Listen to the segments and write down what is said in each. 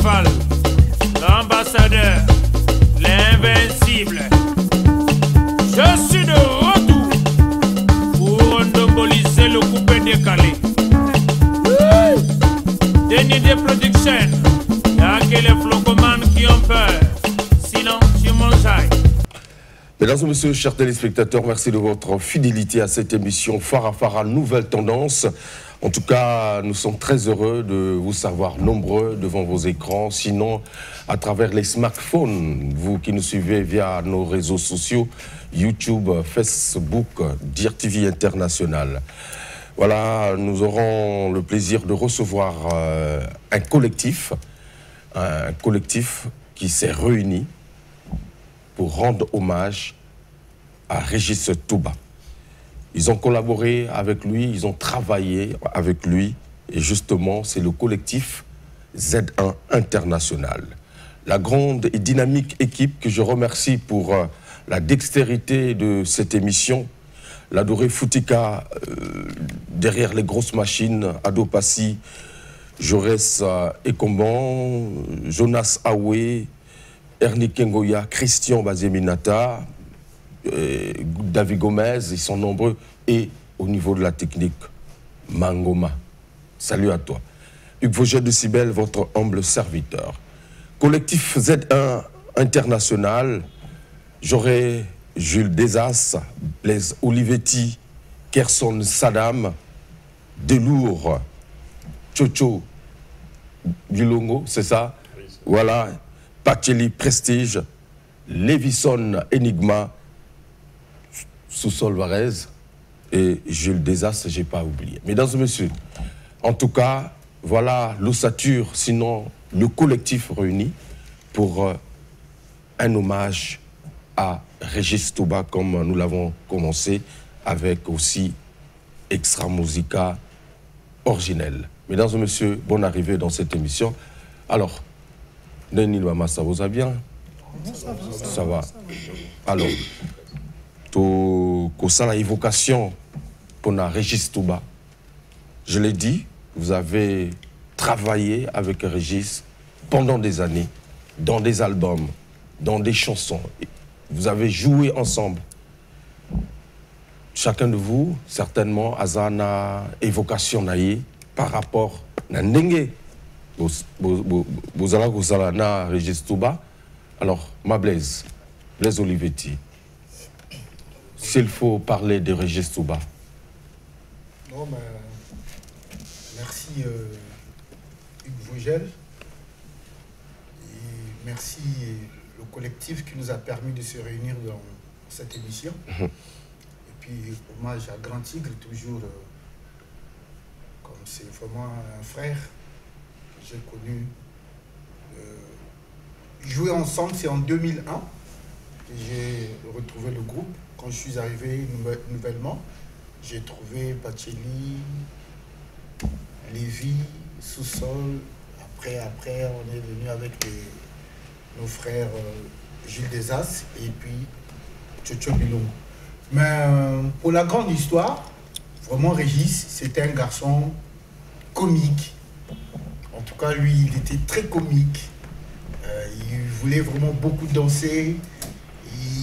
Fall, l'ambassadeur, l'invincible. Je suis de retour pour endoboliser le coupé décalé. Denis des Productions, y'a que les flocomanes qui ont peur. Sinon, tu mangeailles. Mesdames et messieurs, chers téléspectateurs, merci de votre fidélité à cette émission Phare à Phare, nouvelle tendance. En tout cas, nous sommes très heureux de vous savoir nombreux devant vos écrans, sinon à travers les smartphones, vous qui nous suivez via nos réseaux sociaux, YouTube, Facebook, Dire TV International. Voilà, nous aurons le plaisir de recevoir un collectif qui s'est réuni pour rendre hommage à Régis Touba. Ils ont collaboré avec lui, ils ont travaillé avec lui, et justement, c'est le collectif Z1 International. La grande et dynamique équipe que je remercie pour la dextérité de cette émission, l'adoré Foutika derrière les grosses machines, Ado Passi, Jaurès Ekomban, Jonas Aoué, Ernie Kengoya, Christian Bazéminata, David Gomez, ils sont nombreux, et au niveau de la technique, Mangoma. Salut à toi. Hugues Vogel de Cybèle, votre humble serviteur. Collectif Z1 International, j'aurai Jules Desas, Blaise Olivetti, Kerson Saddam, Delour, Chocho Gilongo, c'est ça? Voilà, Pacheli Prestige, Levison Enigma, Sous-Sol Varese et Jules Desas, je n'ai pas oublié. Mesdames et messieurs, en tout cas, voilà l'ossature, sinon le collectif réuni pour un hommage à Régis Touba, comme nous l'avons commencé, avec aussi Extra Musica originelle. Mesdames et messieurs, bonne arrivée dans cette émission. Alors, Denis Mama, ça vous va bien? Ça va. Alors, ça la évocation pour Régis Touba. Je l'ai dit, vous avez travaillé avec Régis pendant des années, dans des albums, dans des chansons. Vous avez joué ensemble. Chacun de vous, certainement, a une évocation naïe par rapport à Ndenge. Vous allez Régis Touba. Alors, ma Blaise Olivetti, s'il faut parler de Régis Touba. Non, mais merci Hugues Vogel. Et merci le collectif qui nous a permis de se réunir dans cette émission. Et puis, hommage à Grand Tigre, toujours comme c'est vraiment un frère que j'ai connu. Jouer ensemble, c'est en 2001 que j'ai retrouvé le groupe. Quand je suis arrivé nouvellement, j'ai trouvé Pacheli, Lévi, Sous-Sol. Après, on est venu avec nos frères Gilles Desas et puis Chocho Bilongo. Mais pour la grande histoire, vraiment Régis, c'était un garçon comique. En tout cas, lui, il était très comique. Il voulait vraiment beaucoup danser.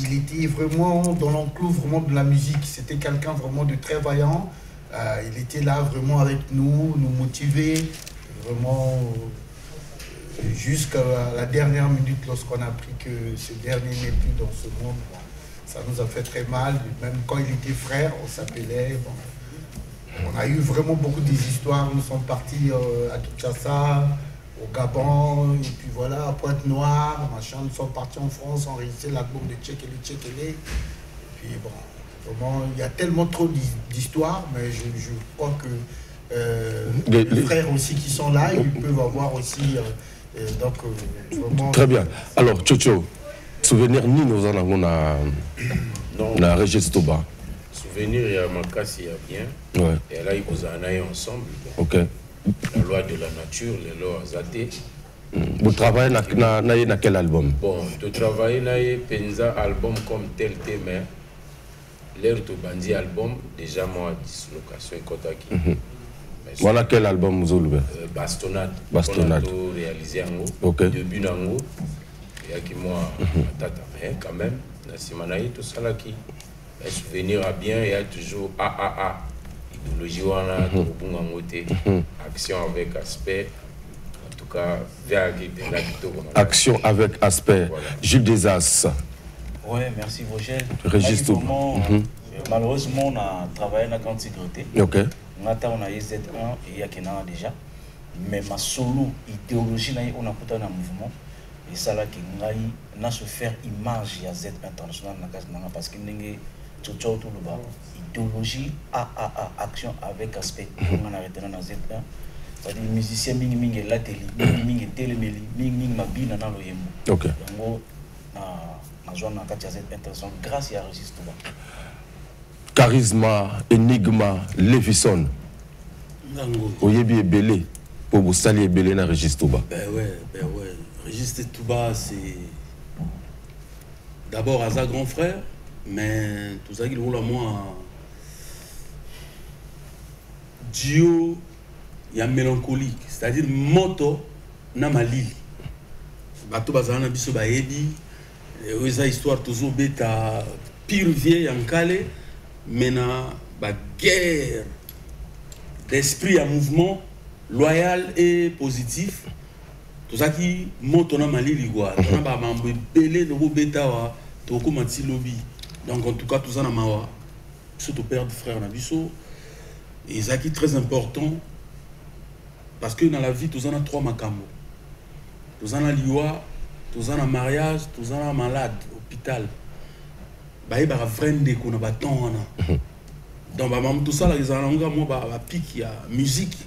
Il était vraiment dans l'enclos vraiment de la musique. C'était quelqu'un vraiment de très vaillant. Il était là vraiment avec nous motiver, vraiment jusqu'à la dernière minute lorsqu'on a appris que ce dernier n'est plus dans ce monde. Bon, ça nous a fait très mal. Même quand il était frère, on s'appelait. Bon, on a eu vraiment beaucoup d'histoires. Nous sommes partis à Kinshasa, au Gabon, et puis voilà, à Pointe-Noire, machin. Nous sommes partis en France, enregistrer l'album de Tchekele. Et puis bon, vraiment, il y a tellement trop d'histoires, mais je crois que les frères aussi qui sont là, ils peuvent avoir aussi. Donc, vraiment. Très bien. Alors, Chocho, souvenir ni nous en avons à Régis Touba. Souvenir, il y a Makassi, il y a bien. Ouais. Et là, ils vous en aillent ensemble. Ok. La loi de la nature, les lois azatées. Vous travaillez dans quel album? Bon, de travailler dans Penza album comme tel mais l'air de Bandi album, déjà moi, dislocation et Kotaki. Voilà quel album vous avez Bastonnade. Bastonnade. On a réalisé en haut. Ok. Début en haut. Il y a qui moi, tata, mais quand même, dans Simanaï, tout ça là qui est souvenir à bien, il y a toujours AAA. Idéologie, on a tout bon en côté. Action avec aspect. En tout cas, vers Action avec aspect. Voilà. Gilles Desas. Oui, merci Vogel. Régis Touba. Malheureusement, on a travaillé dans la grande sécurité. Ok. On a Z1 et il y a déjà. Mais ma solo idéologie, on a pris un mouvement. Et ça, là, on a se faire image à Z international parce que nous avons idéologie AAA, action avec aspect. On a arrêté dans Z1. C'est-à-dire musicien, ming la télé, ming télé, ming mabina dans le yemo. Ok. Grâce à Régis Touba. Charisma, Enigma, Levison. Oyebi est belé. Pour vous saluer belé dans Régis Touba. Ben ouais. Régis Touba, c'est d'abord Aza grand frère, mais tout ça qu'il roule à moi. Dio, il y a mélancolique, c'est-à-dire moto na malili. Bato bazana biso ba ebi. Eza histoire toujours beta pire vieille en calé, mais na ba guerre d'esprit à mouvement loyal et positif. Tout ça qui monte na malili quoi. On a ba mambo belé no beta wa to ko mati lobby. Donc en tout cas tout ça na mawa. Surtout père de frère na biso. Et ça qui est très important parce que dans la vie tout ça na trois makambo. Tout ça na liwa, tout ça na mariage, tout ça na malade, hôpital. Bah il y a vrende qu'on a bâton donc bah même tout ça là ils ont moi bah pique il y a musique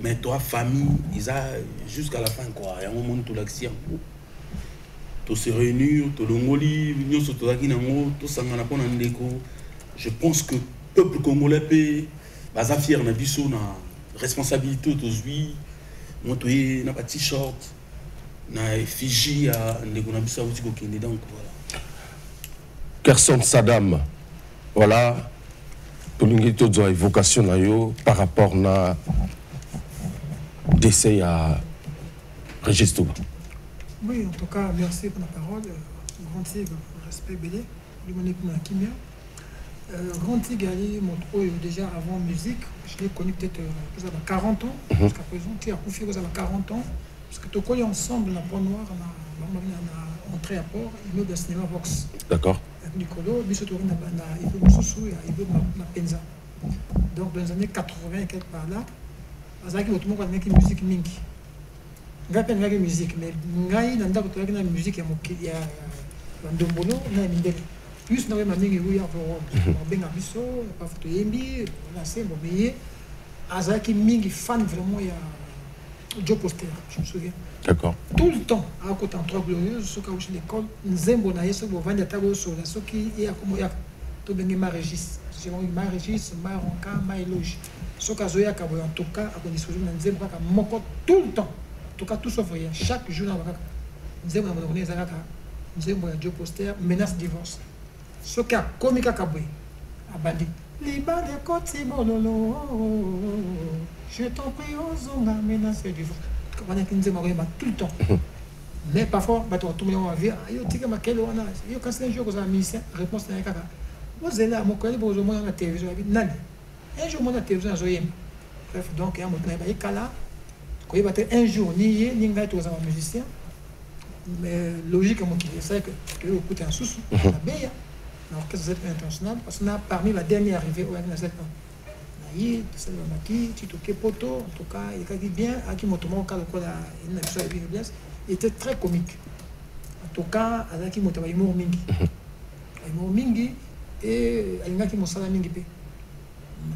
mais toi famille ils a jusqu'à la fin quoi il y a un moment tout l'action tout se réunir tout le ngoli nous surtout là qui n'ont tout ça on a pas ndeko je pense que peuple congolais peut bah ça fier na biso na responsabilité aujourd'hui monter na pas t-shirt na effigie à ndeko na biso aussi kokende donc voilà. Kerson Saddam, voilà, pour une évocation par rapport à décès à Régis Touba. Oui, en tout cas, merci pour la parole. Grand Tigre, respect Bélé, le monnaie pour la Kimia. Grand Tigre, déjà avant musique, je l'ai connu peut-être 40 ans, jusqu'à présent, qui a confié 40 ans, parce que tout le ensemble, la Point Noire, on a entré à port, il y a le cinéma Vox. D'accord. Nicolo, donc dans les années 80 quelque part là, avec le monde avec musique mingi. Ngapa avec musique mais ngai nanda ko avec la musique ya mokili ya ndombolo na mindele. Plus na ma mingi oui avant benga biso pas photo yembi na sembo mais azaki mingi fan vraiment ya Joe Poster, je me souviens. D'accord. Tout le temps, à côté en trois glorieuses, ce qui est l'école, nous aimons ce qu'on va dire sur la ce qui est à comment il y a tout bien ma régis. J'ai eu ma régis, ma ronca, ma éloge. Ce qui est en tout cas, à condition de nous aimons pas tout le temps. En tout cas, tout sauf rien. Chaque jour, nous aimons nous aimons Joe Poster, menace divorce. Ce qui a comique à Kaboué, à Bandi. Les bas de côte, c'est bon, je t'en prie, aux hommes, menace divorce. Tout le temps. Mais parfois, tout le monde va dire, yo tika makelo wana, yo quand c'est un jour que ça musicien, réponse na kaka. Vous êtes là, mon collègue, vous avez la télévision, nani. Un jour, mon télévision, zoyem. Bref, donc, il y a mon travail, kala. Quand il va être un jour, ni ngai tous un musicien. Mais logique, mon qui c'est que vous écoutez un sous-sous, la béa, l'orchestre Z international, parce qu'on a parmi la dernière arrivée au Z1. Il était très comique. En tout cas, il était humour mingi. Humour mingi et il y a qui mosala mingi pe.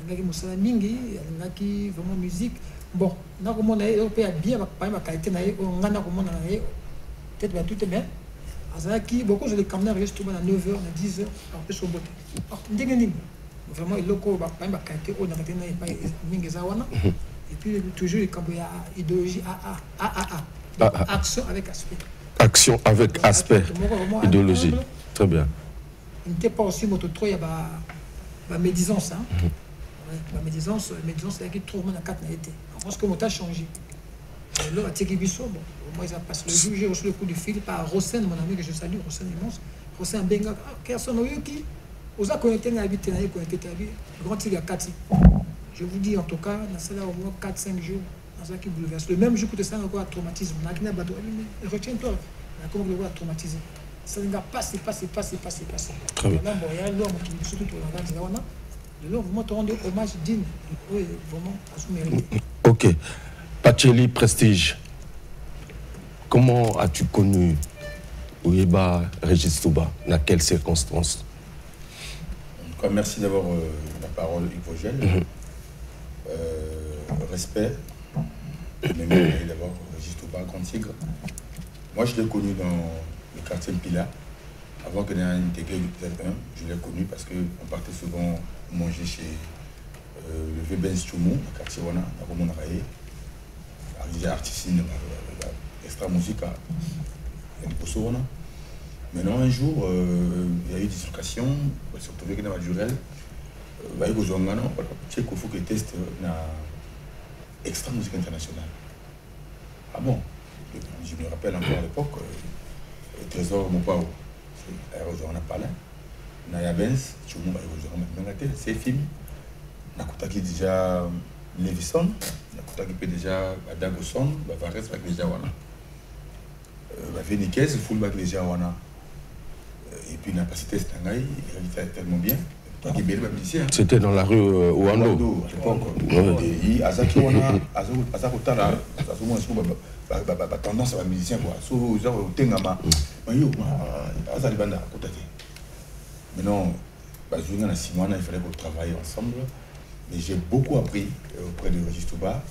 Il y a qui mosala mingi, il y a qui vraiment musique. Bon, na comme on a européen bien pas ma qualité na on a comme on a peut-être bien tout est bien. Azaki beaucoup je les caméras restent tout à 9h, à 10h après son beauté. Vraiment il loko ba pas qualité on a pas mingi zawana. Et puis toujours il y a idéologie action avec aspect. Action avec aspect. Idéologie. Très bien. Il n'était pas aussi moto trop il y a médisance hein. La médisance, c'est qui trouve dans 4 été. Je pense que mon a changé. Alors, à Tiekibiso, bon, moi, ils ont passé le jour, j'ai reçu le coup de fil par Rosen, mon ami que je salue, Rosen immense. Rosen Benga, personne qui vous a connecté à l'habitude, connecté à l'habitude, grand tigre à 4. Je vous dis en tout cas, dans cela au moins 4-5 jours, dans ça qui bouleverse. Le même jour que ça, on a encore un traumatisme. On a un bateau, retiens-toi, on a encore un traumatisé. Ça n'a pas passé. Très bien. Bon, il y a l'homme qui surtout pour la grande zone. De l'homme, vraiment, te rendre hommage digne. Oui, vraiment, à ce mérite. Ok. Pacheli Prestige, comment as-tu connu Oyeba Régis Touba? Dans quelles circonstances? En tout cas, merci d'avoir la parole, Yves Vogel. Respect, mais d'abord Régis Touba, Grand Tigre. Moi, je l'ai connu dans le quartier Pila. Avant que n'ait intégré le Z1, je l'ai connu parce qu'on partait souvent manger chez le Vebens Choumou, le quartier Wana, à Romonaïe. Arrivé artistique, extra musique à Wana. Maintenant, un jour, il y a eu des occasions, surtout avec la Jurel, il y a eu des occasions, il faut que teste extra musique internationale. Ah bon? Je me rappelle encore à l'époque, Trésor Mopao, c'est Aérozor Napalin, Naya Benz, Choumou Aérozor Napalin, c'est film. Nakutaki déjà Levison, Nakutaki déjà Dagoson, Vares avec déjà Wana. Véniquez, full back déjà Wana. Et puis on a passé test Tangaï, il était tellement bien. C'était dans la rue Ouando. À l'époque. Et Azaki Wana, Azakotala, Azakotala, tendance à la musicien quoi. So, genre, Tengama, Mayo, Azalibanda, Kotate. Maintenant, il fallait qu'on travaille ensemble. Mais j'ai beaucoup appris auprès de Régis Touba.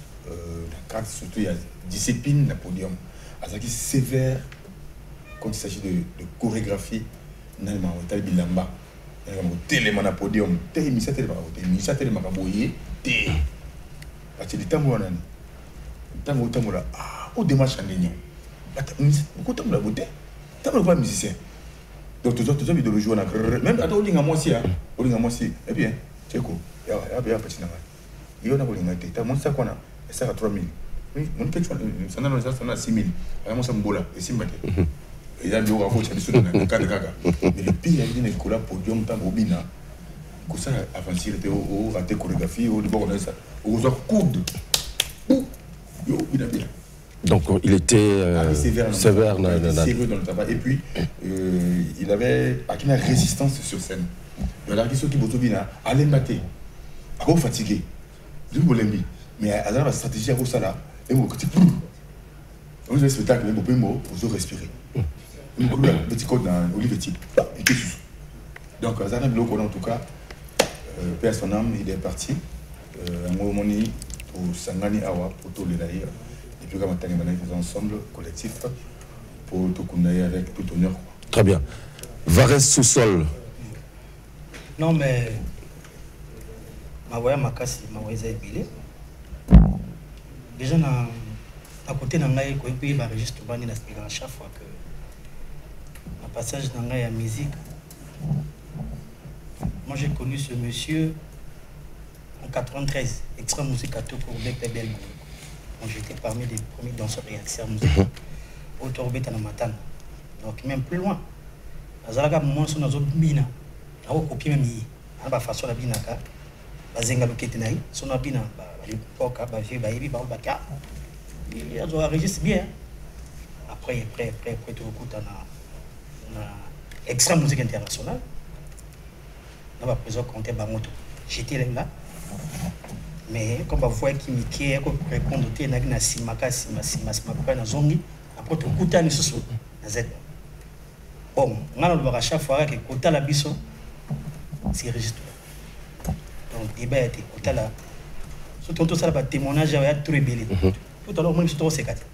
Surtout, il y a discipline, le podium. Azaki sévère quand il s'agit de chorégraphie. Il y a bilamba. Il y a téléman à podium. Il y a téléman à boyer. Il y a des tambours. Au démarche en ligne. Beaucoup de temps la beauté. Tambour pas musicien. Donc, tout ça, il doit jouer. Même à moi aussi. Eh bien, c'est quoi? Il y a petit il y a un été. Tu as mon sac, on a 3 000. Oui, mon petit, ça n'a 6 000. Il y a mon sambola, et 6 000. Il y a des gens qui sont dans le cadre. Mais le pire, il y a des collabs podium, tant bobina. Comme ça, avant de tirer au raté chorégraphie, au débord, on a ça. Au coude. Donc, il était sévère sérieux dans le travail. Et puis, il avait une résistance sur scène. Il y a des gens qui sont allés battre. À fatigué. Mais à la stratégie, à ça là, on a un spectacle, on respirer. Petit code dans Olivetti. Donc, à en tout cas, père son âme, il est parti. Un moment pour Sangani Awa, pour tout le laïc. Et puis, quand on est ensemble, collectif, pour tout le avec tout honneur. Très bien. Vares sous-sol. Non, mais. Ma voix ma casse, ma voix est bilée. Déjà, à côté d'un gars, il y a un registre à chaque fois que un passage d'un gars à musique. Moi, j'ai connu ce monsieur en 93, extra musique à tout pour Bec de Belgo. J'étais parmi les premiers danseurs et acteurs musicaux. Autour de Matane. Donc, même plus loin. Azalaga, moi, son azo bina. A copié même yi. A ba façon la binaka. Bazenga loketenai. Son abina. L'époque, bavi, baïbi, baka. Il a enregistré bien. Après, tout le coup, on a extra musique internationale. On a besoin de compter Bamoto. J'étais là. Mais comme vous voyez qu'il y a répondre au na simaka na zongi après tout kuta ni soso na z bon ngana le à chaque fois que kuta la biso c'est registre donc débat était kuta la surtout tout ça ba témoignage ya très belé tout à l'heure moi je suis c'est quatre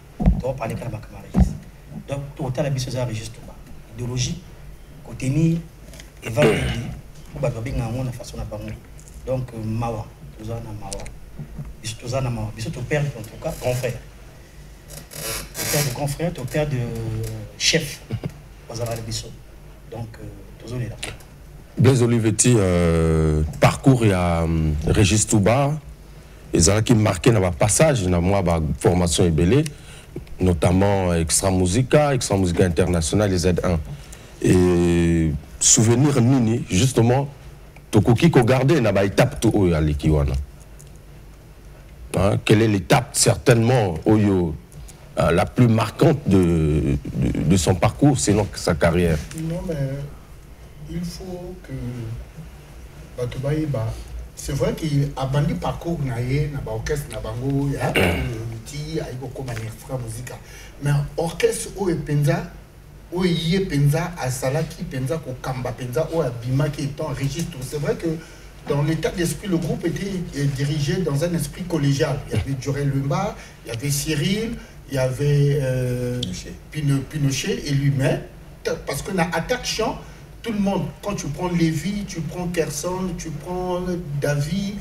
on parler quand ma camarade donc kuta la biso ça registre ba idéologie côté ni évaluer ba ba binga ngona façon na bango donc mawa Tozana Mawa, ton père, en tout cas, grand frère. Ton père de grand frère, ton père de chef. Donc, Tozone est là. Blaise Olivetti, parcours, il y a Régis Touba, ils ont qui marqué dans le passage, dans ma formation ébélée, notamment Extra Musica International, les Z1. Et souvenir Nini, justement, Tokoki ko gardé dans l'étape tout à l'Ikiwana. Quelle est l'étape certainement la plus marquante de son parcours, sinon sa carrière? Non, mais il faut que c'est vrai qu'il a bandé parcours naïe, na orchestre na bango, il y a petit comme Extra Musica. Mais orchestre ou penza ou yé penza à salaki penza ko kamba penza ou abima qui est enregistré. C'est vrai que dans l'état d'esprit, le groupe était dirigé dans un esprit collégial. Il y avait Djorel Lumba, il y avait Cyril, il y avait Pinochet et lui-même. Parce que dans Attaque Chant, tout le monde, quand tu prends Lévy, tu prends Kerson, tu prends David,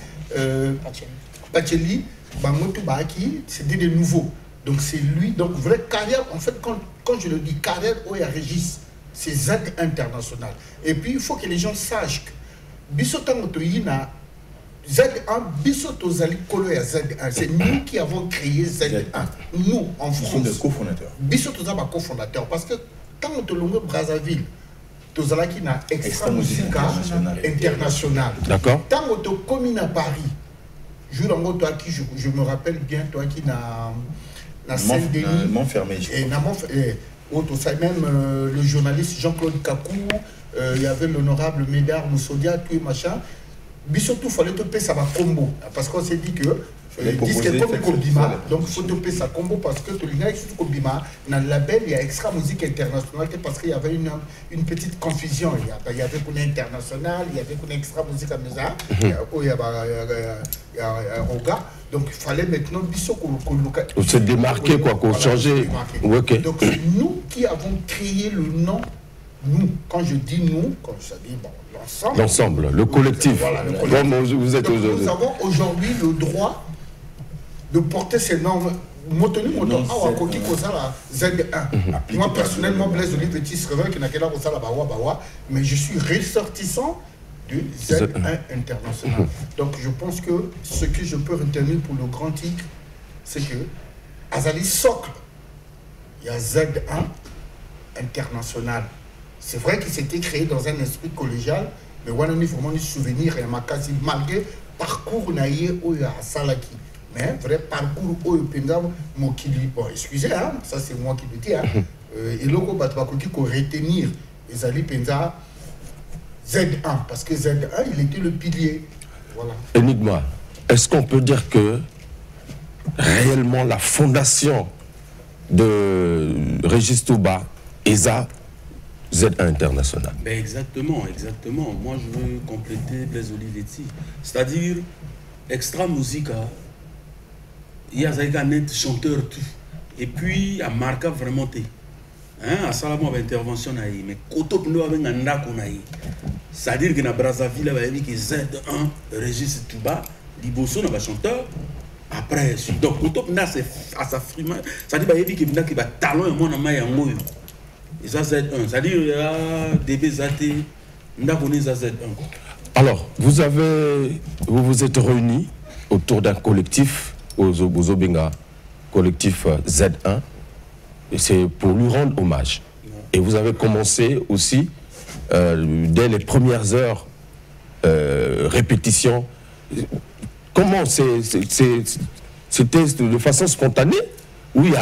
Pacheli, Bangotou Baki, c'était des nouveaux. Donc c'est lui, donc vraie carrière, en fait, quand je le dis carrière, où il y a Régis, c'est Z International. Et puis il faut que les gens sachent que Bissotangotoïna, Z1, Bissotozali Kolo et Z1, c'est nous qui avons créé Z1. Nous, en France. Nous sommes des cofondateurs. Bissotozaba cofondateur, parce que tant que Longo Brazzaville, Tozala qui n'a Extra Musica International. D'accord. Tant que tu communes à Paris, je me rappelle bien, toi qui n'a Saint-Denis. Montfermé. Et même le journaliste Jean-Claude Kakou, il y avait l'honorable Médard Moussodia, tout et machin. Surtout, il fallait te payer ça combo. Parce qu'on s'est dit que disque comme Kobima, donc il faut te payer ça combo parce que tu l'as surtout Kobima, dans le label, il y a Extra Musique Internationale parce qu'il y avait une petite confusion. Il y avait qu'on est international, il y avait qu'on est Extra Musique America, il y a Roga. Donc il fallait maintenant qu'on se démarquer, quoi, qu'on changeait. Okay. Donc c'est nous qui avons créé le nom. Nous, quand je dis nous, comme je dis, bon, l'ensemble. L'ensemble, le collectif. Voilà, le collectif. Comme vous êtes aujourd'hui. Nous avons aujourd'hui le droit de porter ces normes. Z1. Moi, personnellement, Blaise Olivetti se révèle qu'il n'a qu'à mais je suis ressortissant du Z1 international. Donc, je pense que ce que je peux retenir pour le grand titre, c'est que Azali socle, il y a Z1 international. C'est vrai qu'il s'était créé dans un esprit collégial, mais on a vraiment un souvenir et quasi malgré parcours naïe ou à Salaki. Mais vrai parcours où Mokili, bon, excusez, hein, ça c'est moi qui le dis, hein. Et le Batbakoti qu'on retenir Ezali Penza Z1, parce que Z1 il était le pilier. Voilà. Enigma, est-ce qu'on peut dire que réellement la fondation de Régis Touba est ça Z1 International? Ben exactement, exactement. Moi, je veux compléter Blaise Olivetti. C'est-à-dire, Extra Musica, il y a un net chanteur tout. Et puis, à Marca vraiment té. Hein, à Salamo avait intervention naïe, mais Koto Pno avait un ndako naïe. C'est-à-dire que dans Brazzaville, il y avait que Z1, Régis Touba, Liboso n'a pas chanteur. Après, donc Koto Pno c'est à sa frime. C'est-à-dire qu'il y a des talons et moi dans ma yangoyo. Et ça Z1, c'est-à-dire il y a DB Zaté, Ndakone Z1. Alors, vous vous êtes réunis autour d'un collectif, Ozobenga, collectif Z1, et c'est pour lui rendre hommage. Et vous avez commencé aussi, dès les premières heures, répétition. Comment c'était de façon spontanée? Oui, il y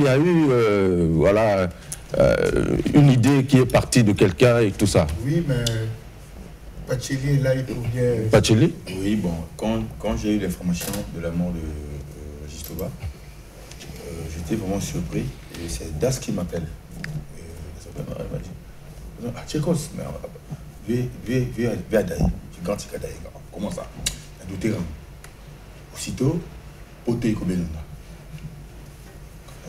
a eu, voilà, une idée qui est partie de quelqu'un et tout ça. Oui, mais Pacheli est là, il faut bien... Pacheli? Oui, bon, quand j'ai eu l'information de la mort de Régis Touba, j'étais vraiment surpris. Et c'est Das qui m'appelle. Elle m'a dit, ah, Tchékos, viens à Daï. Tu grand à Daï. Comment ça? Elle doutait. Aussitôt, Poté Kobelunda.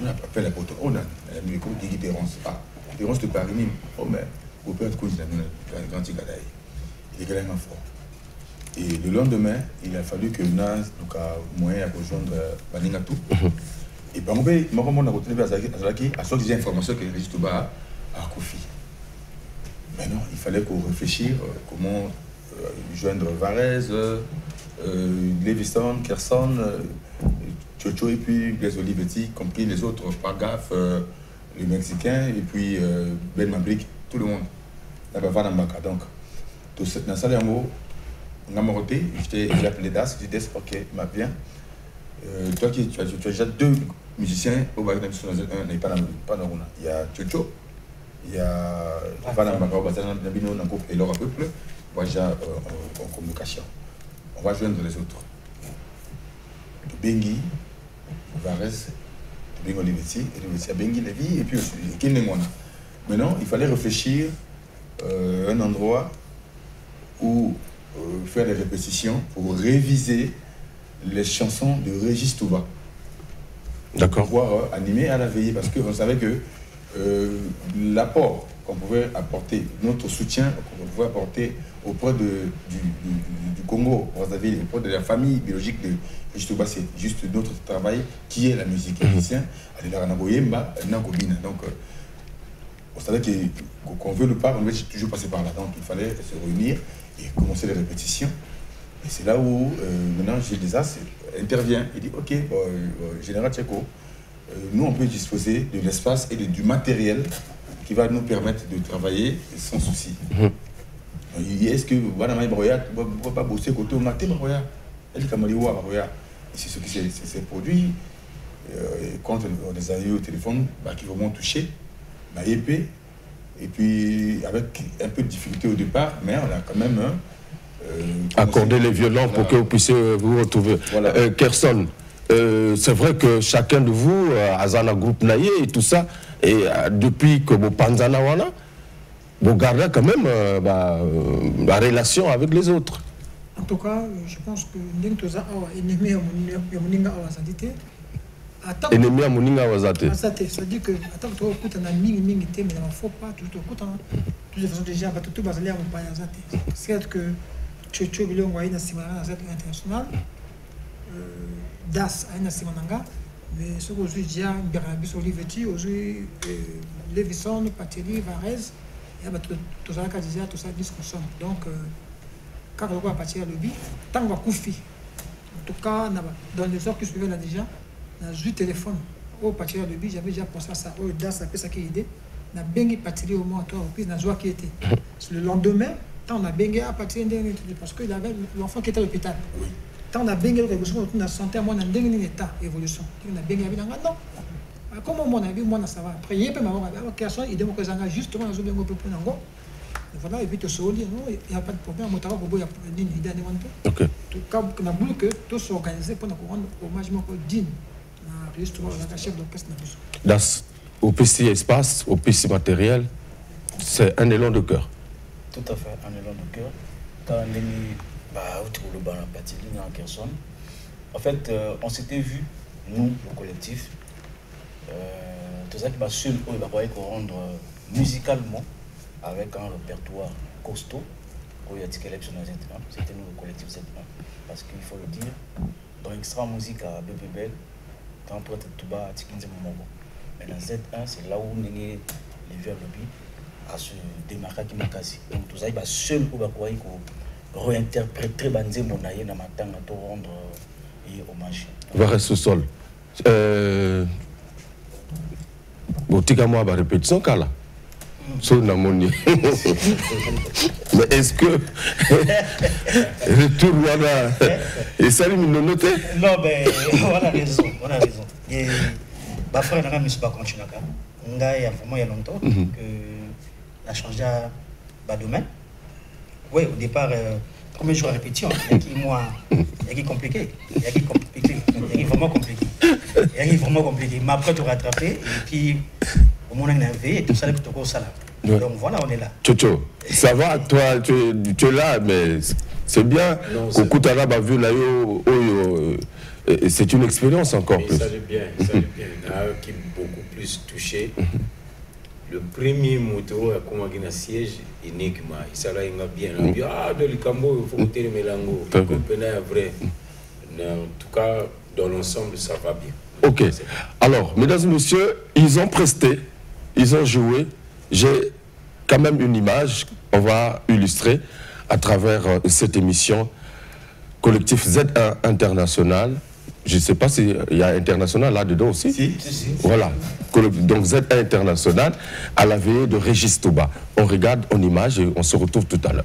On appelle la Poté. On a mis comme dit Terence. Ah, Terence de Paris. Oh, mais au père de cause, il a grand à Daï. Il est gagnant fort. Et le lendemain, il a fallu que Nas, donc à moyen à rejoindre Baningatou. Et ben, on a retenu à Zalaki, à sortir des informations que Régis Touba a Kofi. Maintenant, il fallait qu'on réfléchisse comment joindre Varese, Leviston, Kerson, Chocho et puis les Olivetti, compris les autres, Pagaf, les Mexicains et puis Ben Mabrik, tout le monde. Donc, dans ça, j'ai appelé Das, j'ai dit ok, il m'a bien. Toi qui tu as déjà 2 musiciens au Bagdad n'est pas dans Runa. Il y a Chocho, il y a Vanna Makao Bazana Nabino Nanko et Laura Peuple, déjà en communication. On va joindre les autres. De Bengi, Vares, de Bengi Olivetti, et Olivetti à Bengi Lévi, et puis aussi Kenemona. Maintenant, il fallait réfléchir un endroit où faire des répétitions pour réviser les chansons de Régis Touba. D'accord. Pour pouvoir animer à la veillée, parce qu'on savait que l'apport qu'on pouvait apporter, notre soutien qu'on pouvait apporter auprès du Congo, auprès de la famille biologique de Régis Touba, c'est juste notre travail qui est la musique. Donc, on savait qu'on veut le pas, on devait toujours passer par là. Donc, il fallait se réunir et commencer les répétitions. Et c'est là où, maintenant, Gilles Desas intervient. Il dit, ok, Général Tcheko, nous, on peut disposer de l'espace et du matériel qui va nous permettre de travailler sans souci. Il dit, est-ce que Wanamaï Baroya ne peut pas bosser côté au matin Baroya? Elle dit, Kamaliwa Baroya. C'est ce qui s'est produit. Quand on les a eu au téléphone, qui vont m'ont touché, épée. Et puis, avec un peu de difficulté au départ, mais on a quand même accordé les violons pour que vous puissiez vous retrouver. Voilà. Kerson, c'est vrai que chacun de vous, Azana Groupe Naye et tout ça, et depuis que vous Panzana Wana, vous gardez quand même la relation avec les autres. En tout cas, je pense que Ndengtoza Awa ennemi à Moninga Awa Sandité. Ennemi à Moninga Awa Sandité. C'est-à-dire que, attends, tu écoutes un ami, mais il ne faut pas, tu écoutes. De toute façon, déjà, tout va aller à mon paya Sandité. C'est que Chocho Bilon Waï na Simana international, Das a na Simananga, mais ce que je dis, Berabis Olivetti, aujourd'hui, Levisson, Pateli, Varese, et tout ça, tout ça, discussion. Donc, quand on va partir à l'objet, tant qu'on va couper. En tout cas, dans les heures qui suivaient là déjà, on a eu téléphone. Au partir à l'objet, j'avais déjà pensé à ça. Au Das, ça fait ça qui est idée. On a bien parti au moins à 3 reprises, on a joué qui était. Le lendemain, on a bien à partir parce qu'il avait l'enfant qui était à l'hôpital. Tant on a bien on a santé à moi, on a bien état évolution. On a bien non. Comment mon avis, moi, ça va. Après, il y a pas mal de questions, il demande que ça justement, on a bien peu pour n'ango. Voilà, et puis tu sauves, il n'y a pas de problème. Mon travail, il y a une idée de ok. Tout cas, on a voulu que tout soit organisé pour nous rendre hommage à Digne. Justement, on a chef d'orchestre. Das, au PC espace, au PC matériel, c'est un élan de cœur. Tout à fait, un élan de cœur. Quand on est mis au Patili en Kerson, en fait, on s'était vu, nous, le collectif, tout ça qui va seul, il va rendre musicalement avec un répertoire costaud. C'était nous le collectif Z1. Parce qu'il faut le dire, dans Extra Musique à BBBL, quand on être tout bas, mais dans Z1, c'est là où on est les vieux lobby à se démarquer qui m'a cassé. Donc tout ça, il va seul au Bakoui qu'on réinterpréter Banzé Monaye dans ma temps à rendre hommage. Va rester au sol. Boutique à moi, va répétition, Kala. Sur la monnaie. Mais est-ce que retour voilà et ça lui noté? Non mais on a raison, on a raison. Et bah frère n'a pas pas continuer là. On a vraiment il y a longtemps que a changé bah domaine. Oui, au départ premier jour à répétition, il y a qui moi il y a qui compliqué, il y a qui vraiment compliqué. Il y a vraiment compliqué. Mais après tu rattraper et puis au moment où on a veillé, tout ça, tout ça là. Ouais. Donc voilà, on est là. Chocho, ça va, toi, tu es là, mais c'est bien. C'est une expérience encore plus. Ça allait bien, ça allait bien. Il y en a qui beaucoup plus touché. Le premier moto a commencé à siège uniquement. Il s'est bien. Il a dit, de l'Ikambo, il faut que tu aies mélango. Vrai. En tout cas, dans l'ensemble, ça va bien. Ok. Alors, mesdames et messieurs, ils ont presté, ils ont joué. J'ai quand même une image, on va illustrer à travers cette émission Collectif Z1 International. Je ne sais pas s'il y a international là-dedans aussi. Si. Voilà. Donc Z1 International à la veillée de Régis Touba. On regarde en image et on se retrouve tout à l'heure.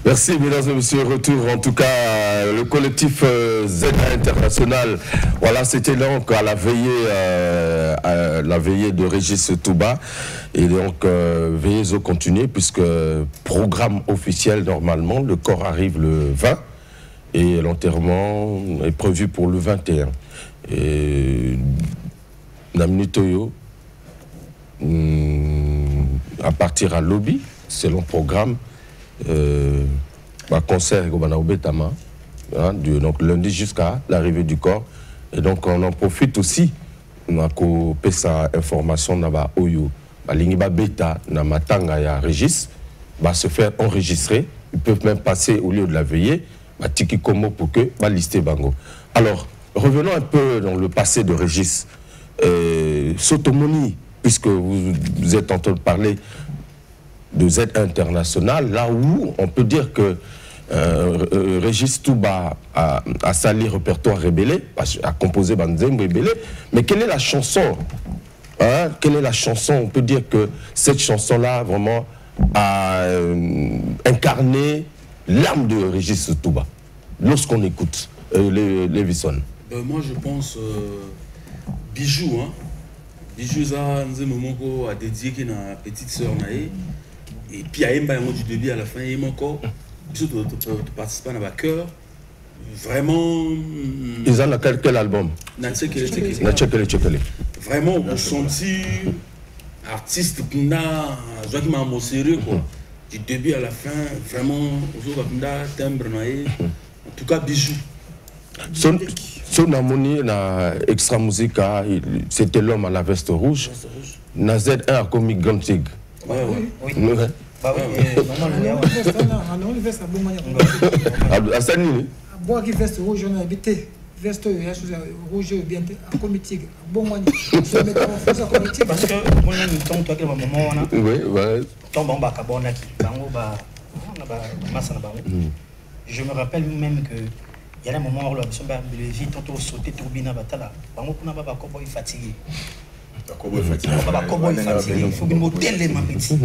Merci, mesdames et messieurs. Retour, en tout cas, le collectif Z1 International. Voilà, c'était donc à la veillée de Régis Touba. Et donc, veillez au continuer, puisque programme officiel, normalement, le corps arrive le 20 et l'enterrement est prévu pour le 21. Et Namnitoyo, à partir à Lobby, selon programme, concert au Betama, donc lundi jusqu'à l'arrivée du corps. Et donc on en profite aussi pour sa information dans Oyo, Lingiba Beta, dans Matanga ya Régis, va se faire enregistrer. Ils peuvent même passer au lieu de la veillée, Tiki Komo pour que lister Bango. Alors, revenons un peu dans le passé de Régis. Sotomoni, puisque vous êtes en train de parler de Z International, là où on peut dire que Régis Touba a sali répertoire rébellé, a composé Banzembo rébellé, mais quelle est la chanson hein? Quelle est la chanson? On peut dire que cette chanson-là vraiment a incarné l'âme de Régis Touba lorsqu'on écoute Levison. Moi je pense Bijou, hein? Bijou ça Nzemomoko a dédié qui na petite sœur nae et puis à Emba du début à la fin et encore tu participes à la chœur vraiment. Ils ont quel album? Vraiment on sentit artiste qui n'a qui m'a sérieux quoi du début à la fin vraiment timbre nae en tout cas Bijou. Son harmonie na extra musica, c'était l'homme à la veste rouge. Na Z1 a commis Grand Tigre. Oui. Bah oui, non, le veste à bon manière. À Sanini. Bois qui veste rouge, on a habité. Veste rouge, bien, à commis Tigre. Bon manière. Parce que, moi, je me tombe, toi, que ma maman, on a. Oui, oui. Tombe en bas, on a qui. Je me rappelle même que. Il y a un moment où les filles ont sauté turbine à Batala. Il faut fatigué. Il faut que modèle les mabiti.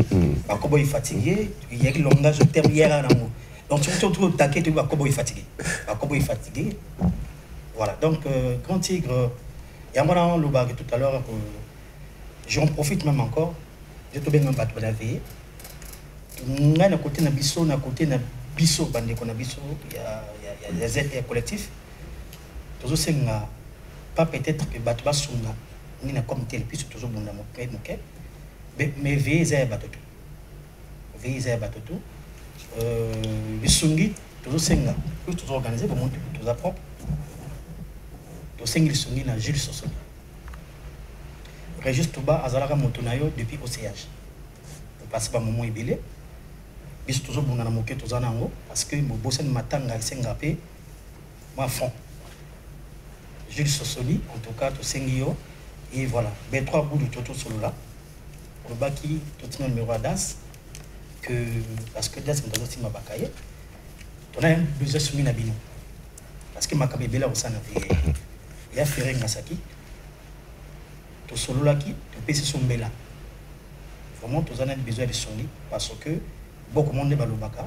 Il fatigué. Il y a un langage terme hier. Donc tu te retrouves taqué, tu vas fatigué. Fatigué. Voilà. Donc Grand Tigre, il y a un le bar tout à l'heure. J'en profite même encore. J'ai trouvé un bateau la veille. On a un côté na bisso, na côté na bisso, bande qu'on a bisso. Il y a des aides collectifs. Toujours c'est pas peut-être que Batba Sunga, ni na comme tel, puis toujours bon dans mon mais veillez à Batoto. Veillez à Batoto. Les Sungi, toujours c'est toujours organisé pour monter pour tous propre. Tout c'est les Sungi na Jules Sossoni. Régis Touba Azalaka Motonayo depuis OCH. On passe par moment ibélé. Bis toujours bon dans mon cœur tous en haut parce que mon boss matanga il s'engapé moi fond. Jules Sossoni en tout cas tout sengio et voilà ben 3 bouts de toto solo là le baki tout le numéro d'as que parce que das me aussi ma bakaye on a besoin soumis na bino parce que ma kabebela au sana il y a ferré ngasaki tout solo là qui tout pesi sombela vraiment tous en a besoin de soni parce que beaucoup de monde est balobaka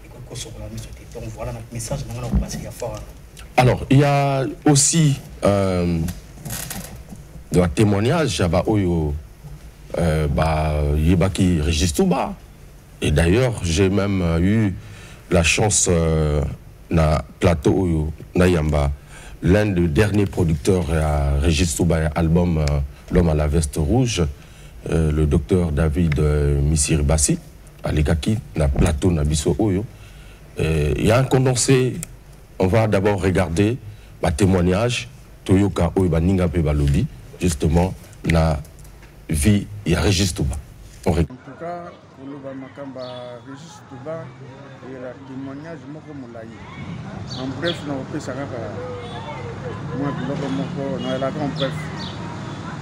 et que sur la mission donc voilà notre message maintenant on passe à fort. Alors il y a aussi un témoignage bah oyo yebaki Régis Touba et d'ailleurs j'ai même eu la chance na plateau oyo na yamba l'un des derniers producteurs à Régis Touba album L'homme à la veste rouge le docteur David Misiribassi Alikaki, na plateau na biso oyo. Il y a un condensé. On va d'abord regarder le témoignage Toyoka Oyo Baninga pe balobi justement na vie il y a Régis Touba. En tout cas, pour le Makamba Régis Touba et le témoignage moko molayi. En bref, na opé sakaka moi biloko moko na la en bref.